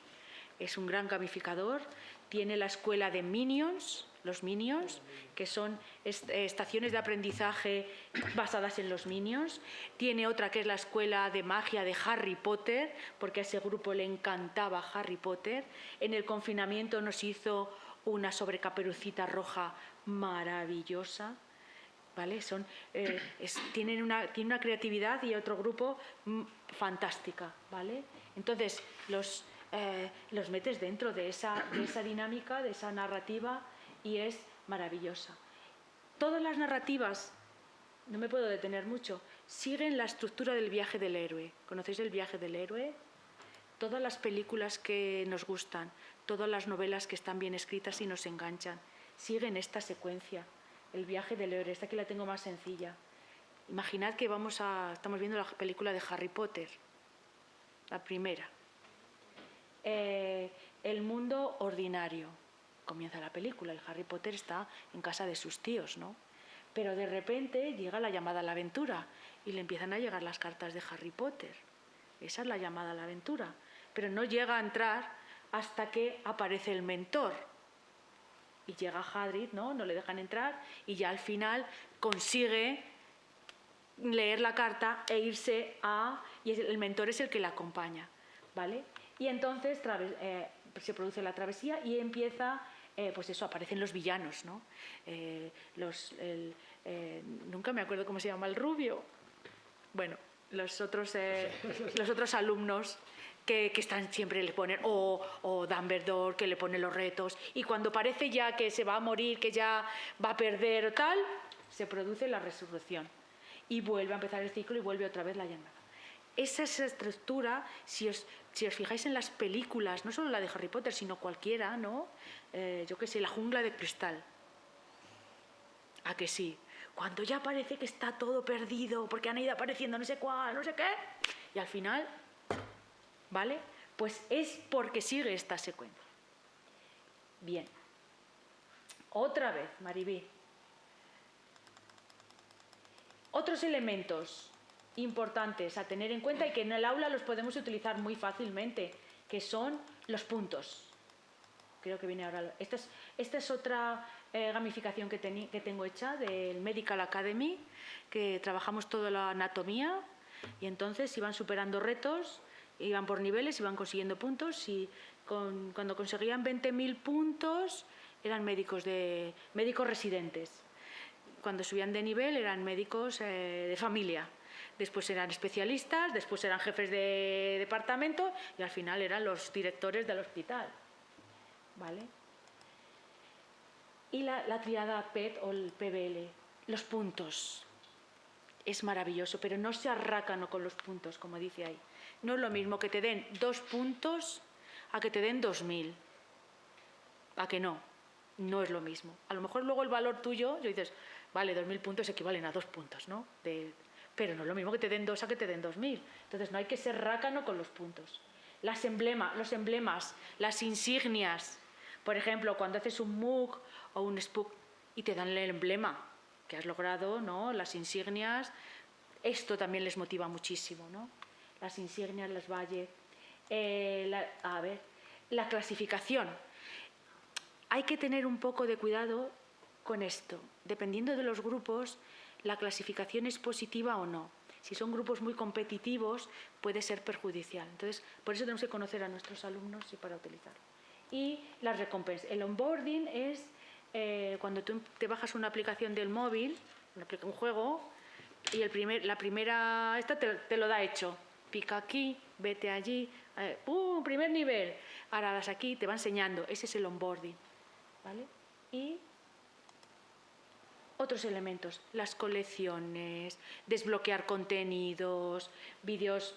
es un gran gamificador, tiene la escuela de Minions, los Minions, que son estaciones de aprendizaje basadas en los Minions. Tiene otra que es la escuela de magia de Harry Potter, porque a ese grupo le encantaba Harry Potter. En el confinamiento nos hizo una sobre Caperucita Roja maravillosa. ¿Vale? Tienen una creatividad, y otro grupo fantástica, ¿vale? Entonces los metes dentro de esa dinámica, de esa narrativa, y es maravillosa. Todas las narrativas, no me puedo detener mucho, siguen la estructura del viaje del héroe. ¿Conocéis el viaje del héroe? Todas las películas que nos gustan, todas las novelas que están bien escritas y nos enganchan, siguen esta secuencia. El viaje del héroe, esta aquí la tengo más sencilla. Imaginad que estamos viendo la película de Harry Potter, la primera. El mundo ordinario. Comienza la película, el Harry Potter está en casa de sus tíos, ¿no? Pero de repente llega la llamada a la aventura y le empiezan a llegar las cartas de Harry Potter. Esa es la llamada a la aventura. Pero no llega a entrar hasta que aparece el mentor. Y llega Hagrid, ¿no? No le dejan entrar, y ya al final consigue leer la carta e irse y el mentor es el que la acompaña, ¿vale? Y entonces se produce la travesía y empieza, pues eso, aparecen los villanos, ¿no? Nunca me acuerdo cómo se llama el rubio. Bueno, los otros alumnos que están siempre, le ponen, o Dumbledore, que le pone los retos, y cuando parece ya que se va a morir, que ya va a perder o tal, se produce la resurrección y vuelve a empezar el ciclo y vuelve otra vez la llamada. Esa estructura, si os fijáis en las películas, no solo la de Harry Potter, sino cualquiera, ¿no? Yo qué sé, La jungla de cristal. ¿A que sí? Cuando ya parece que está todo perdido, porque han ido apareciendo no sé cuál, no sé qué, y al final, ¿vale? Pues es porque sigue esta secuencia. Bien. Otra vez, Maribí. Otros elementos importantes a tener en cuenta y que en el aula los podemos utilizar muy fácilmente, que son los puntos. Creo que viene ahora. Esta es otra gamificación que tengo hecha del Medical Academy, que trabajamos toda la anatomía, y entonces iban superando retos, iban por niveles, iban consiguiendo puntos, y cuando conseguían 20.000 puntos eran médicos residentes. Cuando subían de nivel eran médicos de familia. Después eran especialistas, después eran jefes de departamento y al final eran los directores del hospital. ¿Vale? Y la triada PET o el PBL, los puntos. Es maravilloso, pero no se arrácano con los puntos, como dice ahí. No es lo mismo que te den 2 puntos a que te den 2.000. ¿A que no? No es lo mismo. A lo mejor luego el valor tuyo, yo dices, vale, 2.000 puntos equivalen a 2 puntos, ¿no? Pero no es lo mismo que te den 2 a que te den 2.000. Entonces no hay que ser rácano con los puntos. Los emblemas, las insignias. Por ejemplo, cuando haces un MOOC o un SPOOK y te dan el emblema que has logrado, ¿no? Las insignias, esto también les motiva muchísimo, ¿no? Las insignias, las valles. La clasificación. Hay que tener un poco de cuidado con esto. Dependiendo de los grupos, la clasificación es positiva o no. Si son grupos muy competitivos, puede ser perjudicial. Entonces, por eso tenemos que conocer a nuestros alumnos y para utilizarlo. Y las recompensas. El onboarding es cuando tú te bajas una aplicación del móvil, un juego, y la primera, te lo da hecho. Pica aquí, vete allí, primer nivel. Ahora das aquí, te va enseñando. Ese es el onboarding. ¿Vale? Y otros elementos, las colecciones, desbloquear contenidos, vídeos.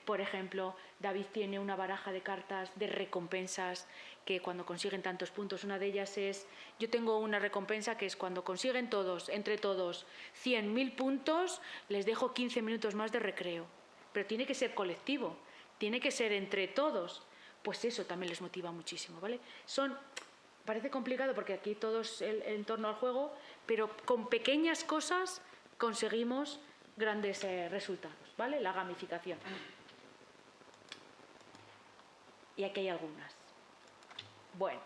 Por ejemplo, David tiene una baraja de cartas de recompensas que cuando consiguen tantos puntos, una de ellas es, yo tengo una recompensa que es cuando consiguen todos, entre todos, 100.000 puntos, les dejo 15 minutos más de recreo. Pero tiene que ser colectivo, tiene que ser entre todos. Pues eso también les motiva muchísimo, ¿vale? Parece complicado porque aquí todo es en torno al juego, pero con pequeñas cosas conseguimos grandes resultados, ¿vale? La gamificación. Y aquí hay algunas. Bueno,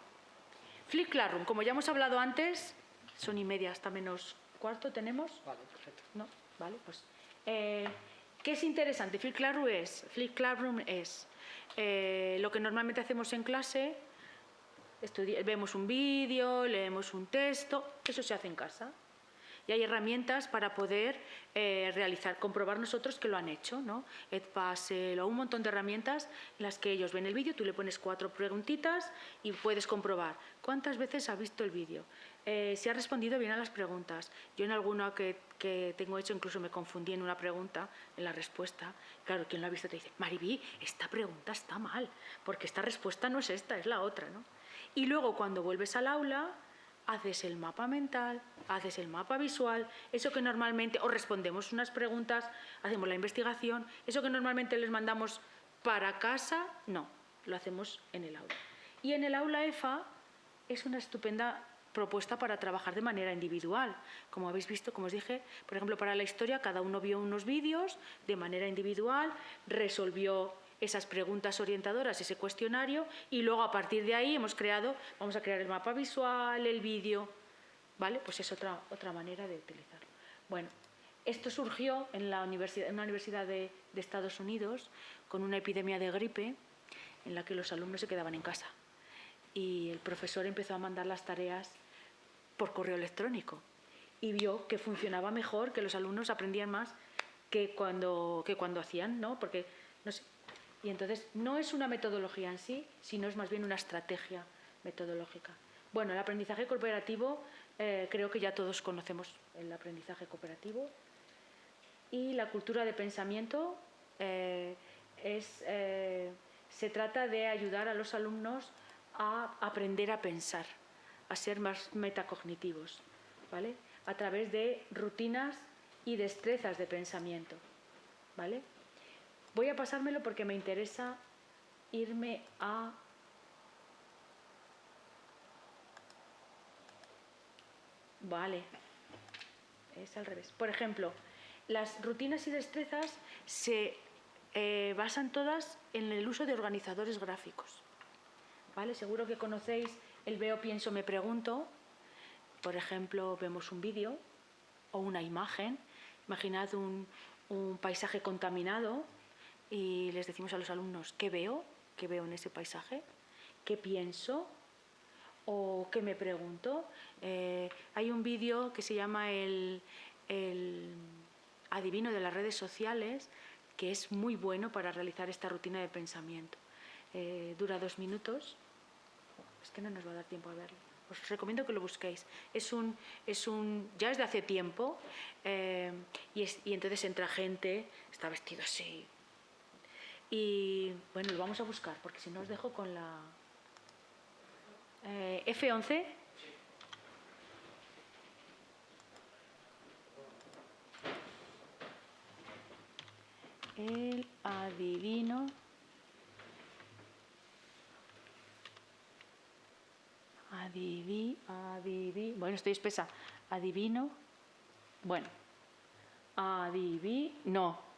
Flip Classroom, como ya hemos hablado antes, son 1:30 hasta menos cuarto, ¿tenemos? Vale, perfecto. No, vale, pues. ¿Qué es interesante? Flip Classroom es lo que normalmente hacemos en clase, vemos un vídeo, leemos un texto, eso se hace en casa. Y hay herramientas para poder comprobar nosotros que lo han hecho, ¿no? Edpuzzle o un montón de herramientas en las que ellos ven el vídeo, tú le pones 4 preguntitas y puedes comprobar cuántas veces ha visto el vídeo, si ha respondido bien a las preguntas. Yo en alguna que tengo hecho incluso me confundí en una pregunta, en la respuesta. Claro, quien lo ha visto te dice, Mariví, esta pregunta está mal, porque esta respuesta no es esta, es la otra, ¿no? Y luego cuando vuelves al aula, haces el mapa mental, haces el mapa visual, eso que normalmente, o respondemos unas preguntas, hacemos la investigación, eso que normalmente les mandamos para casa, no, lo hacemos en el aula. Y en el aula EFA es una estupenda propuesta para trabajar de manera individual. Como habéis visto, como os dije, por ejemplo, para la historia, cada uno vio unos vídeos de manera individual, resolvió esas preguntas orientadoras, ese cuestionario, y luego a partir de ahí vamos a crear el mapa visual, el vídeo, ¿vale? Pues es otra manera de utilizarlo. Bueno, esto surgió en una universidad de Estados Unidos con una epidemia de gripe en la que los alumnos se quedaban en casa y el profesor empezó a mandar las tareas por correo electrónico y vio que funcionaba mejor, que los alumnos aprendían más que cuando hacían, ¿no? Porque, no sé. Y entonces no es una metodología en sí, sino es más bien una estrategia metodológica. Bueno, el aprendizaje cooperativo, creo que ya todos conocemos el aprendizaje cooperativo. Y la cultura de pensamiento se trata de ayudar a los alumnos a aprender a pensar, a ser más metacognitivos, ¿vale? A través de rutinas y destrezas de pensamiento, ¿vale? Voy a pasármelo porque me interesa irme a... Vale, es al revés. Por ejemplo, las rutinas y destrezas se basan todas en el uso de organizadores gráficos, ¿vale? Seguro que conocéis el veo, pienso, me pregunto. Por ejemplo, vemos un vídeo o una imagen. Imaginad un paisaje contaminado. Y les decimos a los alumnos, ¿qué veo en ese paisaje? ¿Qué pienso? ¿O qué me pregunto? Hay un vídeo que se llama el adivino de las redes sociales, que es muy bueno para realizar esta rutina de pensamiento. Dura 2 minutos. Es que no nos va a dar tiempo a verlo. Os recomiendo que lo busquéis. Ya es de hace tiempo y entonces entra gente, está vestido así. Y bueno, lo vamos a buscar, porque si no os dejo con la... F11. El adivino. Bueno, estoy espesa. Adivino. Bueno. Adivino.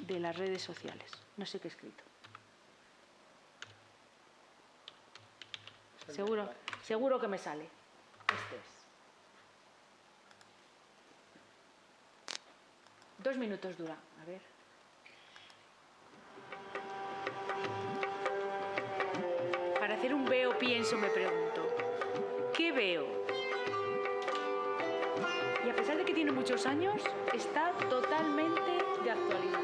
De las redes sociales. No sé qué he escrito. Seguro que me sale. Este es. 2 minutos dura. A ver. Para hacer un veo, pienso, me pregunto. ¿Qué veo? Y a pesar de que tiene muchos años, está totalmente de actualidad.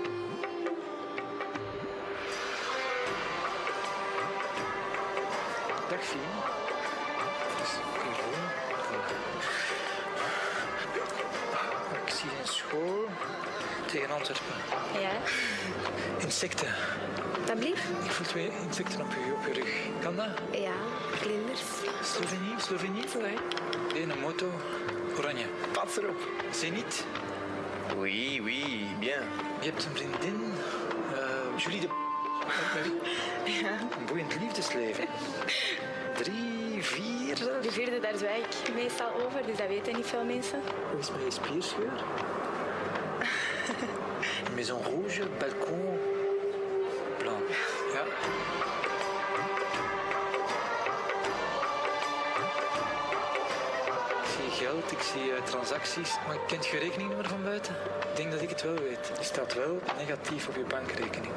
Dag Fien. Ik zie een school tegen Antwerpen. Ja, Insecten. dat blieft? Ik voel 2 insecten op je rug. Kan dat? Ja, vlinders. Slovenië? Nee. Een moto. Oranje. Pas erop. Zenit. Oui, bien. Je hebt een vriendin. Julie de... Ja. Een boeiend liefdesleven. 3, 4 zelfs. De 4e, daar zwijg ik meestal over, dus dat weten niet veel mensen. Hoe is met je spierscheur? Maison rouge, balcon, blanc. Ja. geld, ik zie transacties. Maar kent je rekeningnummer van buiten? Ik denk dat ik het wel weet. Die staat wel negatief op je bankrekening.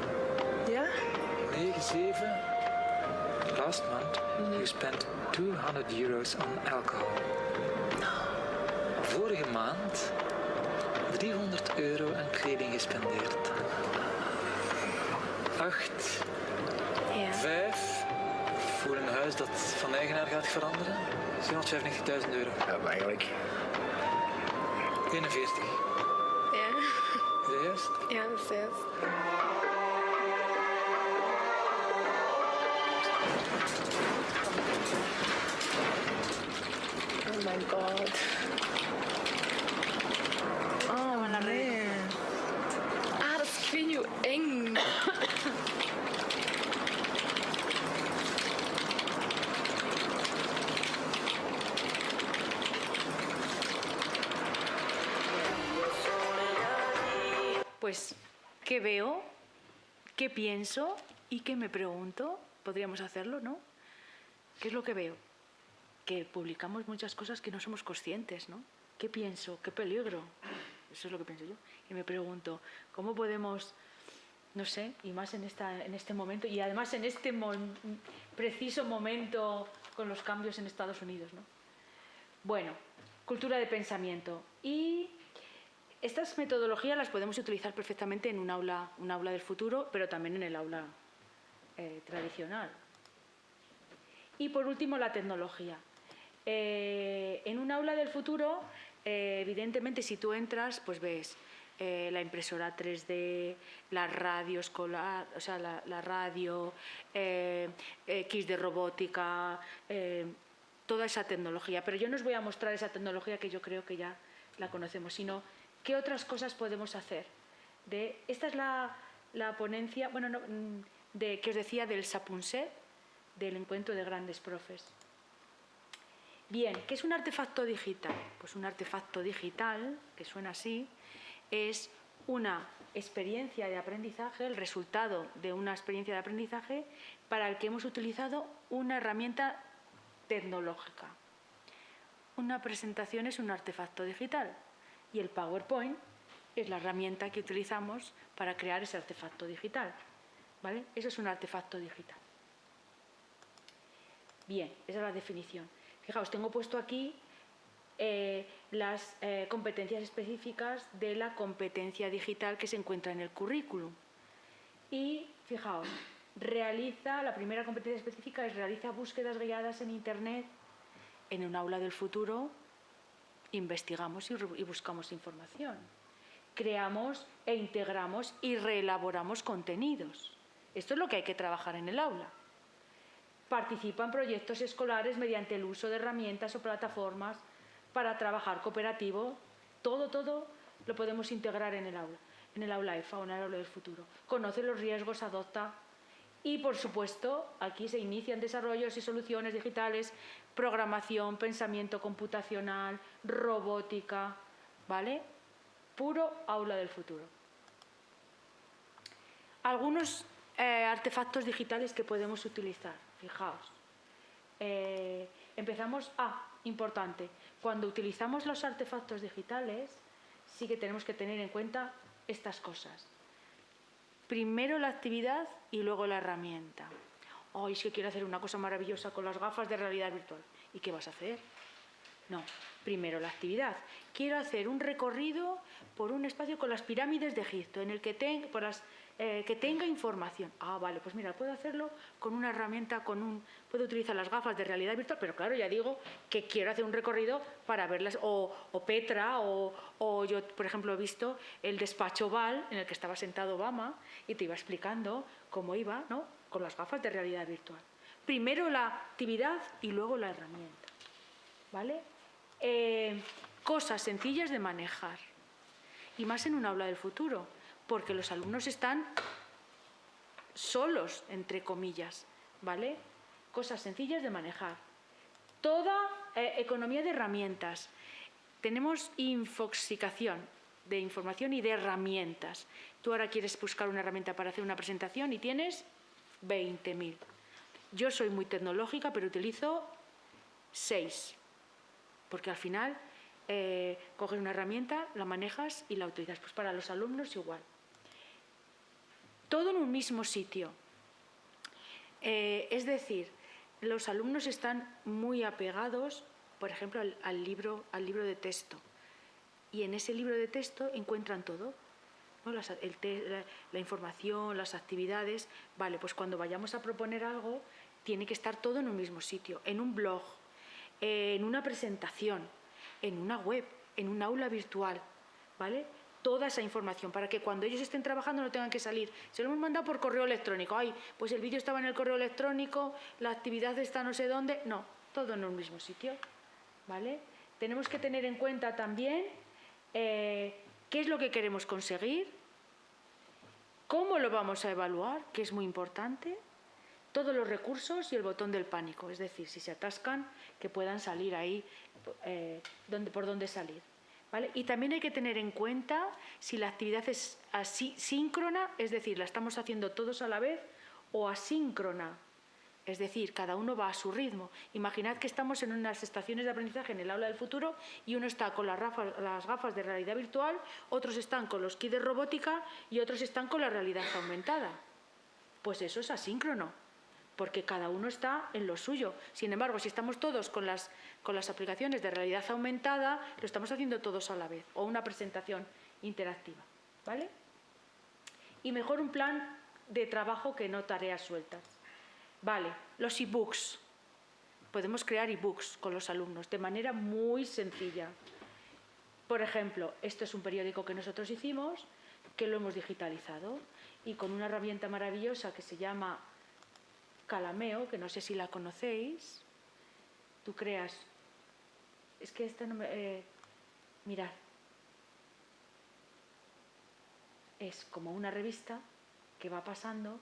Ja? 97. Last month, you spent €200 on alcohol. Vorige maand €300 aan kleding gespendeerd. 8. Ja. 5. Voor een huis dat van eigenaar gaat veranderen. €795.000. Ja, maar eigenlijk. 41. Ja. Is dat juist? Ja, dat is juist. Oh my god. Oh nee. Ah, dat is, ik weet niet hoe eng. Pues, ¿qué veo? ¿Qué pienso? ¿Y qué me pregunto? Podríamos hacerlo, ¿no? ¿Qué es lo que veo? Que publicamos muchas cosas que no somos conscientes, ¿no? ¿Qué pienso? ¿Qué peligro? Eso es lo que pienso yo. Y me pregunto, ¿cómo podemos, no sé, y más en este momento, y además en este preciso momento con los cambios en Estados Unidos, ¿no? Bueno, cultura de pensamiento. Y estas metodologías las podemos utilizar perfectamente en un aula del futuro, pero también en el aula tradicional. Y por último, la tecnología. En un aula del futuro, evidentemente, si tú entras, pues ves la impresora 3D, la radio escolar, o sea, la radio, kits de robótica, toda esa tecnología. Pero yo no os voy a mostrar esa tecnología que yo creo que ya la conocemos, sino qué otras cosas podemos hacer. Esta es la ponencia, bueno, no, que os decía del Sapunset, del encuentro de grandes profes. Bien, ¿qué es un artefacto digital? Pues un artefacto digital, que suena así, es una experiencia de aprendizaje, el resultado de una experiencia de aprendizaje para el que hemos utilizado una herramienta tecnológica. Una presentación es un artefacto digital y el PowerPoint es la herramienta que utilizamos para crear ese artefacto digital, ¿vale? Eso es un artefacto digital. Bien, esa es la definición. Fijaos, tengo puesto aquí las competencias específicas de la competencia digital que se encuentra en el currículum. Y fijaos, la primera competencia específica es realiza búsquedas guiadas en Internet. En un aula del futuro investigamos y buscamos información. Creamos e integramos y reelaboramos contenidos. Esto es lo que hay que trabajar en el aula. Participa en proyectos escolares mediante el uso de herramientas o plataformas para trabajar cooperativo. Todo lo podemos integrar en el aula EFA o en el aula del futuro. Conoce los riesgos, adopta. Y, por supuesto, aquí se inician desarrollos y soluciones digitales, programación, pensamiento computacional, robótica, ¿vale? Puro aula del futuro. Algunos artefactos digitales que podemos utilizar. Fijaos, empezamos importante, cuando utilizamos los artefactos digitales sí que tenemos que tener en cuenta estas cosas. Primero la actividad y luego la herramienta. Es que quiero hacer una cosa maravillosa con las gafas de realidad virtual. ¿Y qué vas a hacer? No, primero la actividad. Quiero hacer un recorrido por un espacio con las pirámides de Egipto, en el que tenga información. Vale, pues mira, puedo hacerlo con una herramienta, puedo utilizar las gafas de realidad virtual, pero claro, ya digo que quiero hacer un recorrido para verlas, o Petra, o yo, por ejemplo, he visto el despacho Oval, en el que estaba sentado Obama, y te iba explicando cómo iba, ¿no?, con las gafas de realidad virtual. Primero la actividad y luego la herramienta, ¿vale? Cosas sencillas de manejar, y más en un aula del futuro, porque los alumnos están solos, entre comillas, ¿vale? Cosas sencillas de manejar. Toda economía de herramientas. Tenemos infoxicación de información y de herramientas. Tú ahora quieres buscar una herramienta para hacer una presentación y tienes 20.000. Yo soy muy tecnológica, pero utilizo 6, porque al final Coges una herramienta, la manejas y la utilizas. Pues para los alumnos igual. Todo en un mismo sitio. Es decir, los alumnos están muy apegados, por ejemplo, al libro de texto. Y en ese libro de texto encuentran todo, ¿no? La información, las actividades. Vale, pues cuando vayamos a proponer algo, tiene que estar todo en un mismo sitio, en un blog, en una presentación, en una web, en un aula virtual, ¿vale? Toda esa información para que cuando ellos estén trabajando no tengan que salir. Se lo hemos mandado por correo electrónico. Ay, pues el vídeo estaba en el correo electrónico, la actividad está no sé dónde. No, todo en un mismo sitio, ¿vale? Tenemos que tener en cuenta también qué es lo que queremos conseguir, cómo lo vamos a evaluar, que es muy importante, todos los recursos y el botón del pánico. Es decir, si se atascan, que puedan salir ahí por donde salir. ¿Vale? Y también hay que tener en cuenta si la actividad es así síncrona, es decir, la estamos haciendo todos a la vez, o asíncrona, es decir, cada uno va a su ritmo. Imaginad que estamos en unas estaciones de aprendizaje en el aula del futuro y uno está con las gafas de realidad virtual, otros están con los kits de robótica y otros están con la realidad aumentada. Pues eso es asíncrono, porque cada uno está en lo suyo. Sin embargo, si estamos todos con las aplicaciones de realidad aumentada, lo estamos haciendo todos a la vez, o una presentación interactiva, ¿vale? Y mejor un plan de trabajo que no tareas sueltas. Vale, los ebooks. Podemos crear ebooks con los alumnos de manera muy sencilla. Por ejemplo, esto es un periódico que nosotros hicimos, que lo hemos digitalizado, y con una herramienta maravillosa que se llama Calameo, que no sé si la conocéis. Tú creas... Es que esta no me... mirad. Es como una revista que va pasando.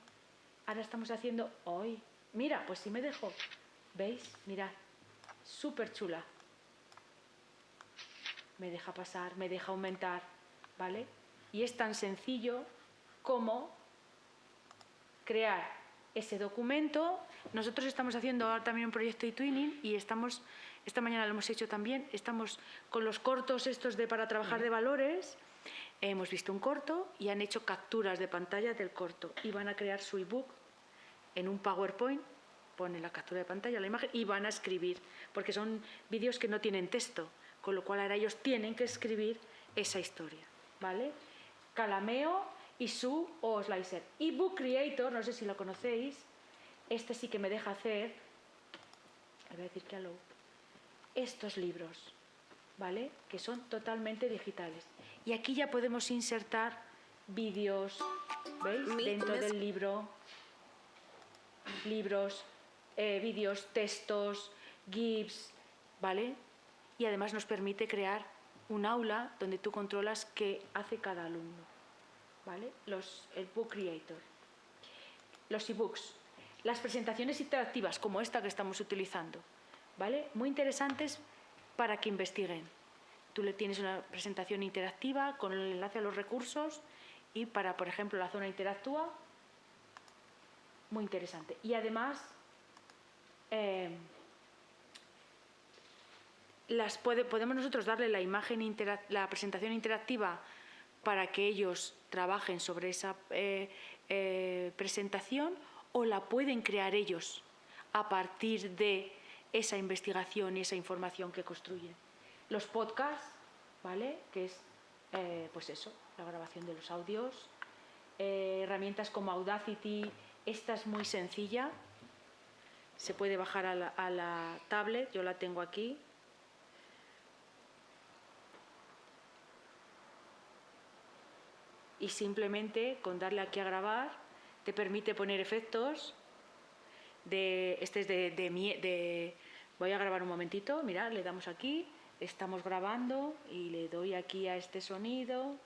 Ahora estamos haciendo... hoy. Mira, pues si me dejo. ¿Veis? Mirad. Súper chula. Me deja pasar, me deja aumentar. ¿Vale? Y es tan sencillo como crear ese documento. Nosotros estamos haciendo ahora también un proyecto de twinning y esta mañana lo hemos hecho también. Estamos con los cortos estos para trabajar de valores. Hemos visto un corto y han hecho capturas de pantalla del corto y van a crear su ebook en un PowerPoint. Ponen la captura de pantalla, la imagen, y van a escribir, porque son vídeos que no tienen texto, con lo cual ahora ellos tienen que escribir esa historia, ¿vale? Calameo y su o Slicer. eBook Creator, no sé si lo conocéis, este sí que me deja hacer, voy a decir que estos libros, ¿vale? Que son totalmente digitales. Y aquí ya podemos insertar vídeos, ¿veis? Dentro del libro, libros, vídeos, textos, GIFs, ¿vale? Y además nos permite crear un aula donde tú controlas qué hace cada alumno, ¿vale? El Book Creator. Los ebooks. Las presentaciones interactivas, como esta que estamos utilizando, ¿vale? Muy interesantes para que investiguen. Tú le tienes una presentación interactiva con el enlace a los recursos y para, por ejemplo, la zona interactúa, muy interesante. Y además, podemos nosotros darle la presentación interactiva para que ellos trabajen sobre esa presentación, o la pueden crear ellos a partir de esa investigación y esa información que construyen. Los podcasts, ¿vale? Que es, pues eso, la grabación de los audios. Herramientas como Audacity, esta es muy sencilla. Se puede bajar a la tablet, yo la tengo aquí. Y simplemente con darle aquí a grabar te permite poner efectos. Voy a grabar un momentito, mirad, le damos aquí, estamos grabando y le doy aquí a este sonido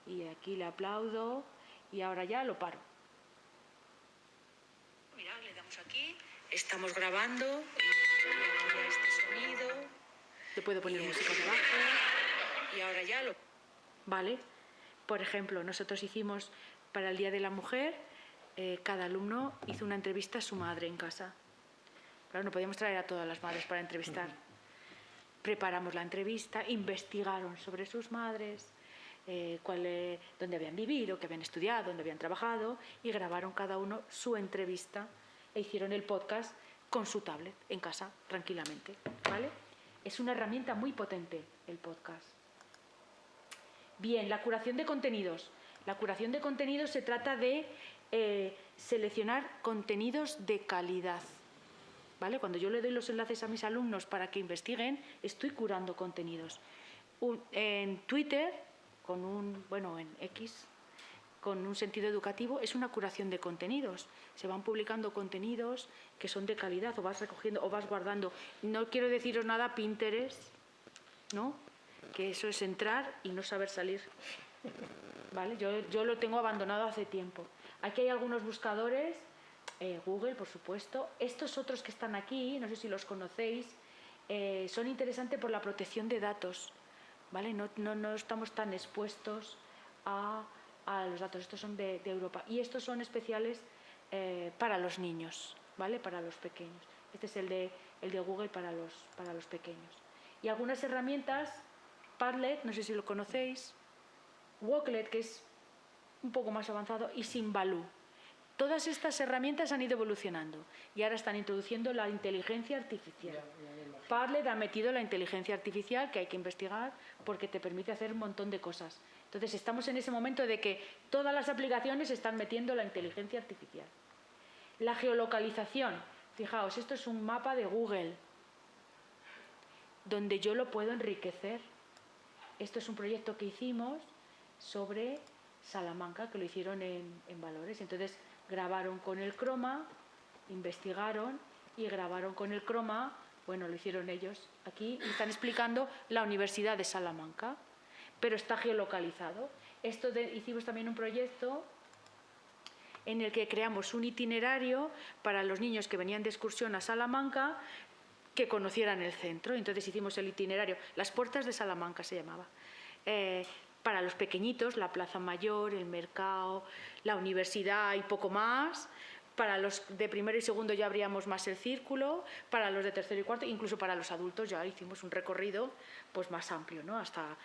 y aquí le aplaudo y ahora ya lo paro. Mirad, le damos aquí, estamos grabando y le doy aquí a este sonido. Le puedo poner música debajo y ahora ya lo... ¿Vale? Por ejemplo, nosotros hicimos para el Día de la Mujer, cada alumno hizo una entrevista a su madre en casa. Claro, no podíamos traer a todas las madres para entrevistar. preparamos la entrevista, investigaron sobre sus madres, dónde habían vivido, qué habían estudiado, dónde habían trabajado, y grabaron cada uno su entrevista e hicieron el podcast con su tablet en casa, tranquilamente, ¿vale? Es una herramienta muy potente el podcast. Bien, la curación de contenidos. La curación de contenidos se trata de seleccionar contenidos de calidad, ¿vale? Cuando yo le doy los enlaces a mis alumnos para que investiguen, estoy curando contenidos. En Twitter, en X, con un sentido educativo, es una curación de contenidos. Se van publicando contenidos que son de calidad, o vas recogiendo o vas guardando. No quiero deciros nada Pinterest, ¿no? Que eso es entrar y no saber salir, ¿vale? Yo lo tengo abandonado hace tiempo. Aquí hay algunos buscadores, Google, por supuesto. Estos otros que están aquí, no sé si los conocéis, son interesantes por la protección de datos, ¿vale? No estamos tan expuestos a los datos. Estos son de Europa. Y estos son especiales para los niños, ¿vale? Para los pequeños. Este es el de Google para los pequeños. Y algunas herramientas, Padlet, no sé si lo conocéis, Walklet, que es un poco más avanzado, y Simbaloo. Todas estas herramientas han ido evolucionando y ahora están introduciendo la inteligencia artificial. Padlet ha metido la inteligencia artificial, que hay que investigar porque te permite hacer un montón de cosas. Entonces estamos en ese momento de que todas las aplicaciones están metiendo la inteligencia artificial. La geolocalización. Fijaos, esto es un mapa de Google donde yo lo puedo enriquecer. Esto es un proyecto que hicimos sobre Salamanca, que lo hicieron en Valores. Entonces grabaron con el croma, investigaron y grabaron con el croma, bueno, lo hicieron ellos aquí, y están explicando la Universidad de Salamanca, pero está geolocalizado. Hicimos también un proyecto en el que creamos un itinerario para los niños que venían de excursión a Salamanca, que conocieran el centro. Entonces hicimos el itinerario, las puertas de Salamanca se llamaba. Para los pequeñitos, la Plaza Mayor, el mercado, la universidad y poco más. Para los de primero y segundo ya abríamos más el círculo. Para los de tercero y cuarto, incluso para los adultos, ya hicimos un recorrido pues más amplio, ¿no? Hasta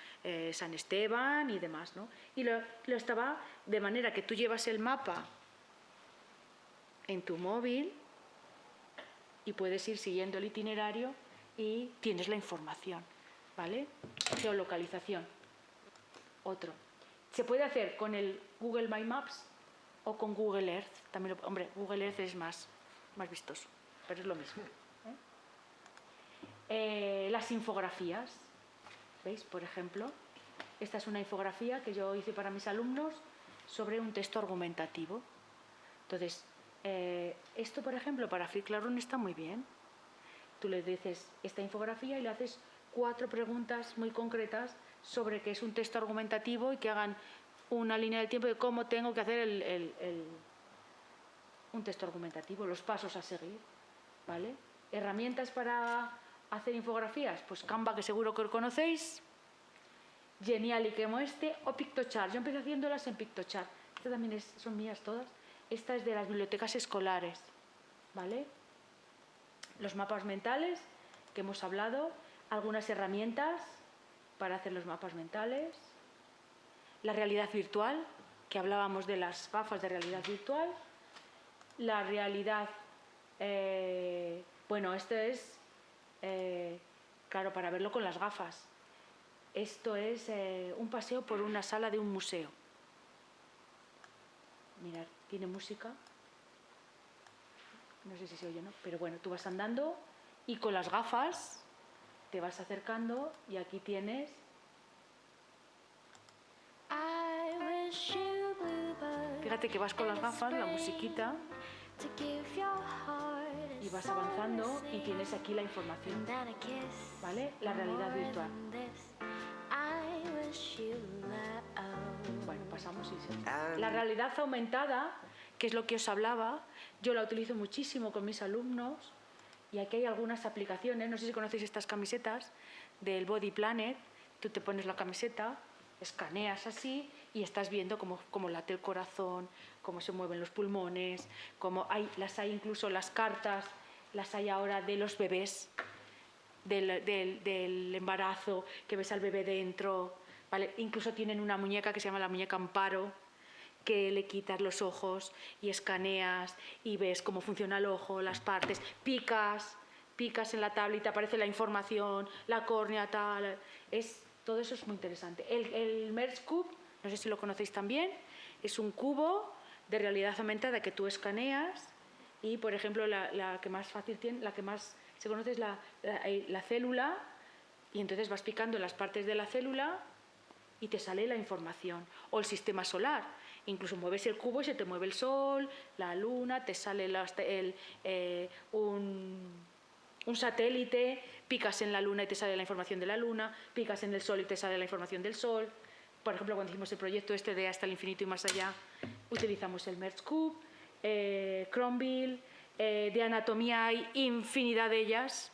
San Esteban y demás, ¿no? Y lo estaba de manera que tú llevas el mapa en tu móvil y puedes ir siguiendo el itinerario y tienes la información, ¿vale? Geolocalización. Otro. Se puede hacer con el Google My Maps o con Google Earth. También hombre, Google Earth es más vistoso, pero es lo mismo. Las infografías. ¿Veis? Por ejemplo, esta es una infografía que yo hice para mis alumnos sobre un texto argumentativo. Entonces, esto, por ejemplo, para Free Classroom está muy bien. Tú le dices esta infografía y le haces 4 preguntas muy concretas sobre qué es un texto argumentativo y que hagan una línea del tiempo de cómo tengo que hacer un texto argumentativo, los pasos a seguir, ¿vale? Herramientas para hacer infografías, pues Canva, que seguro que lo conocéis, Geniali, como o Pictochart. Yo empecé haciéndolas en Pictochart. Estas también son mías todas. Esta es de las bibliotecas escolares, ¿vale? Los mapas mentales, que hemos hablado, algunas herramientas para hacer los mapas mentales, la realidad virtual, que hablábamos de las gafas de realidad virtual, la realidad, bueno, esto es, claro, para verlo con las gafas. Esto es un paseo por una sala de un museo. Mirad, tiene música, no sé si se oye o no, pero bueno, tú vas andando y con las gafas te vas acercando y aquí tienes fíjate que vas con las gafas, la musiquita, y vas avanzando y tienes aquí la información, ¿vale? La realidad virtual. Bueno, pasamos y la realidad aumentada, que es lo que os hablaba, yo la utilizo muchísimo con mis alumnos. Y aquí hay algunas aplicaciones, no sé si conocéis estas camisetas del Body Planet. Tú te pones la camiseta, escaneas así y estás viendo cómo late el corazón, cómo se mueven los pulmones, las hay incluso las cartas, las hay ahora de los bebés, del embarazo, que ves al bebé dentro, ¿vale? Incluso tienen una muñeca que se llama la muñeca Amparo, que le quitas los ojos y escaneas y ves cómo funciona el ojo, las partes, picas en la tabla y te aparece la información, la córnea, tal. Todo eso es muy interesante. El Merge Cube, no sé si lo conocéis también, es un cubo de realidad aumentada que tú escaneas y, por ejemplo, la que más fácil tiene, la que más se conoce es la célula, y entonces vas picando en las partes de la célula y te sale la información. O el sistema solar. Incluso mueves el cubo y se te mueve el sol, la luna, te sale un satélite, picas en la luna y te sale la información de la luna, picas en el sol y te sale la información del sol. Por ejemplo, cuando hicimos el proyecto de Hasta el Infinito y Más Allá, utilizamos el Merge Cube, Cronville, de anatomía hay infinidad de ellas.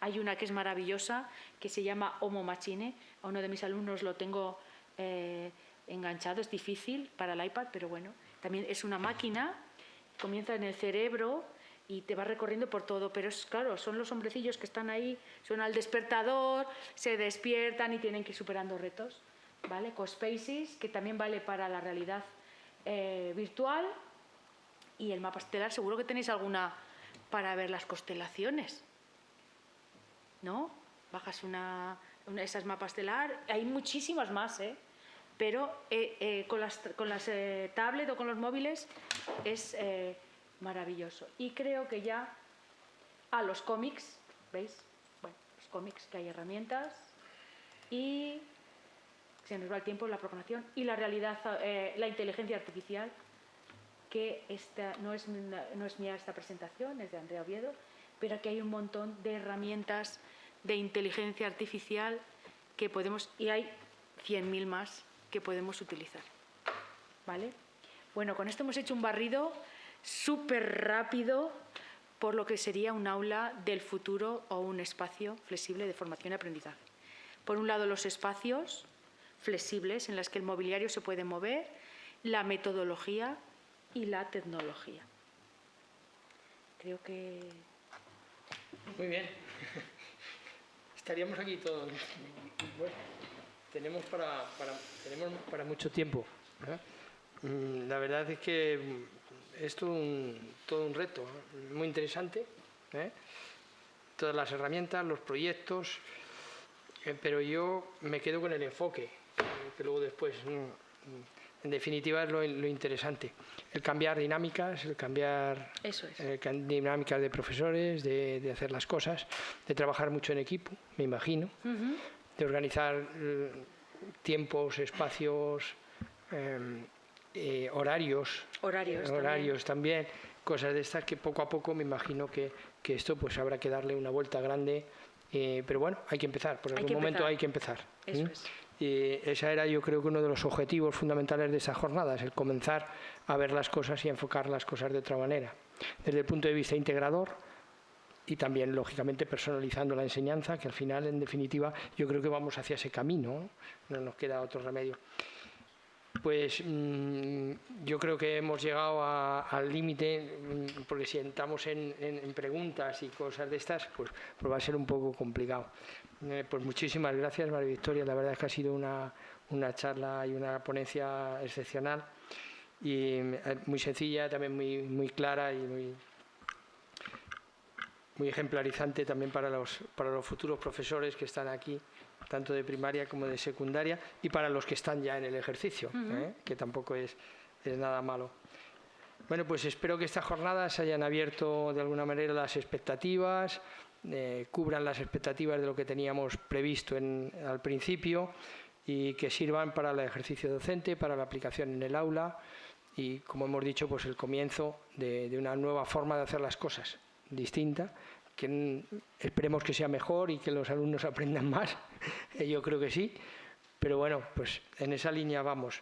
Hay una que es maravillosa, que se llama Homo Machine. A uno de mis alumnos lo tengo enganchado, es difícil para el iPad, pero bueno, también es una máquina, comienza en el cerebro y te va recorriendo por todo, pero es claro, son los hombrecillos que están ahí, suena el despertador, se despiertan y tienen que ir superando retos, ¿vale? CoSpaces, que también vale para la realidad virtual, y el mapa estelar, seguro que tenéis alguna para ver las constelaciones, ¿no? Bajas esas mapas estelar, hay muchísimas más, pero con las tablets o con los móviles es maravilloso. Y creo que ya los cómics, ¿veis? Bueno, los cómics, que hay herramientas, y se nos va el tiempo, la programación y la realidad, la inteligencia artificial, que esta no es mía esta presentación, es de Andrea Oviedo, pero aquí hay un montón de herramientas de inteligencia artificial que podemos, y hay 100.000 más que podemos utilizar, ¿vale? Bueno, con esto hemos hecho un barrido súper rápido por lo que sería un aula del futuro o un espacio flexible de formación y aprendizaje. Por un lado, los espacios flexibles en los que el mobiliario se puede mover, la metodología y la tecnología. Creo que... Muy bien. Estaríamos aquí todos. Bueno, tenemos para mucho tiempo, ¿verdad? La verdad es que es todo un reto, ¿eh? Muy interesante, ¿eh? Todas las herramientas, los proyectos, pero yo me quedo con el enfoque, que luego después, en definitiva, es lo interesante. El cambiar dinámicas, dinámicas de profesores, de hacer las cosas, de trabajar mucho en equipo, me imagino, de organizar tiempos, espacios, horarios también, cosas de estas que poco a poco me imagino que esto pues habrá que darle una vuelta grande, pero bueno, hay que empezar, por algún momento hay que empezar. Eso es. Y esa era, yo creo, que uno de los objetivos fundamentales de esas jornadas, el comenzar a ver las cosas y a enfocar las cosas de otra manera, desde el punto de vista integrador y también, lógicamente, personalizando la enseñanza, que al final, en definitiva, yo creo que vamos hacia ese camino, no nos queda otro remedio. Pues yo creo que hemos llegado al límite, porque si entramos en preguntas y cosas de estas, pues va a ser un poco complicado. Pues muchísimas gracias, María Victoria, la verdad es que ha sido una charla y una ponencia excepcional y muy sencilla, también muy clara y muy ejemplarizante también para los futuros profesores que están aquí, tanto de primaria como de secundaria, y para los que están ya en el ejercicio, que tampoco es nada malo. Bueno, pues espero que estas jornadas hayan abierto de alguna manera las expectativas, cubran las expectativas de lo que teníamos previsto al principio y que sirvan para el ejercicio docente, para la aplicación en el aula y, como hemos dicho, pues el comienzo de una nueva forma de hacer las cosas, distinta, que esperemos que sea mejor y que los alumnos aprendan más, yo creo que sí, pero bueno, pues en esa línea vamos.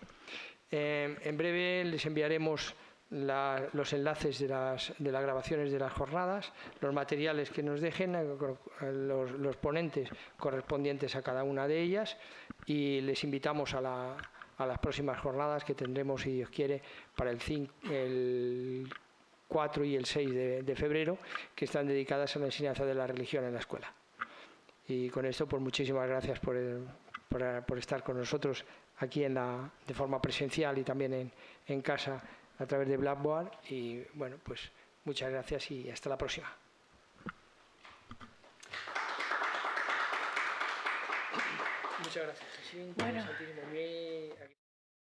En breve les enviaremos los enlaces de las grabaciones de las jornadas, los materiales que nos dejen, los ponentes correspondientes a cada una de ellas, y les invitamos a las próximas jornadas que tendremos, si Dios quiere, para el 4 y el 6 de febrero, que están dedicadas a la enseñanza de la religión en la escuela. Y con esto, pues muchísimas gracias por estar con nosotros aquí de forma presencial y también en casa a través de Blackboard. Y bueno, pues muchas gracias y hasta la próxima. Muchas gracias. Bueno.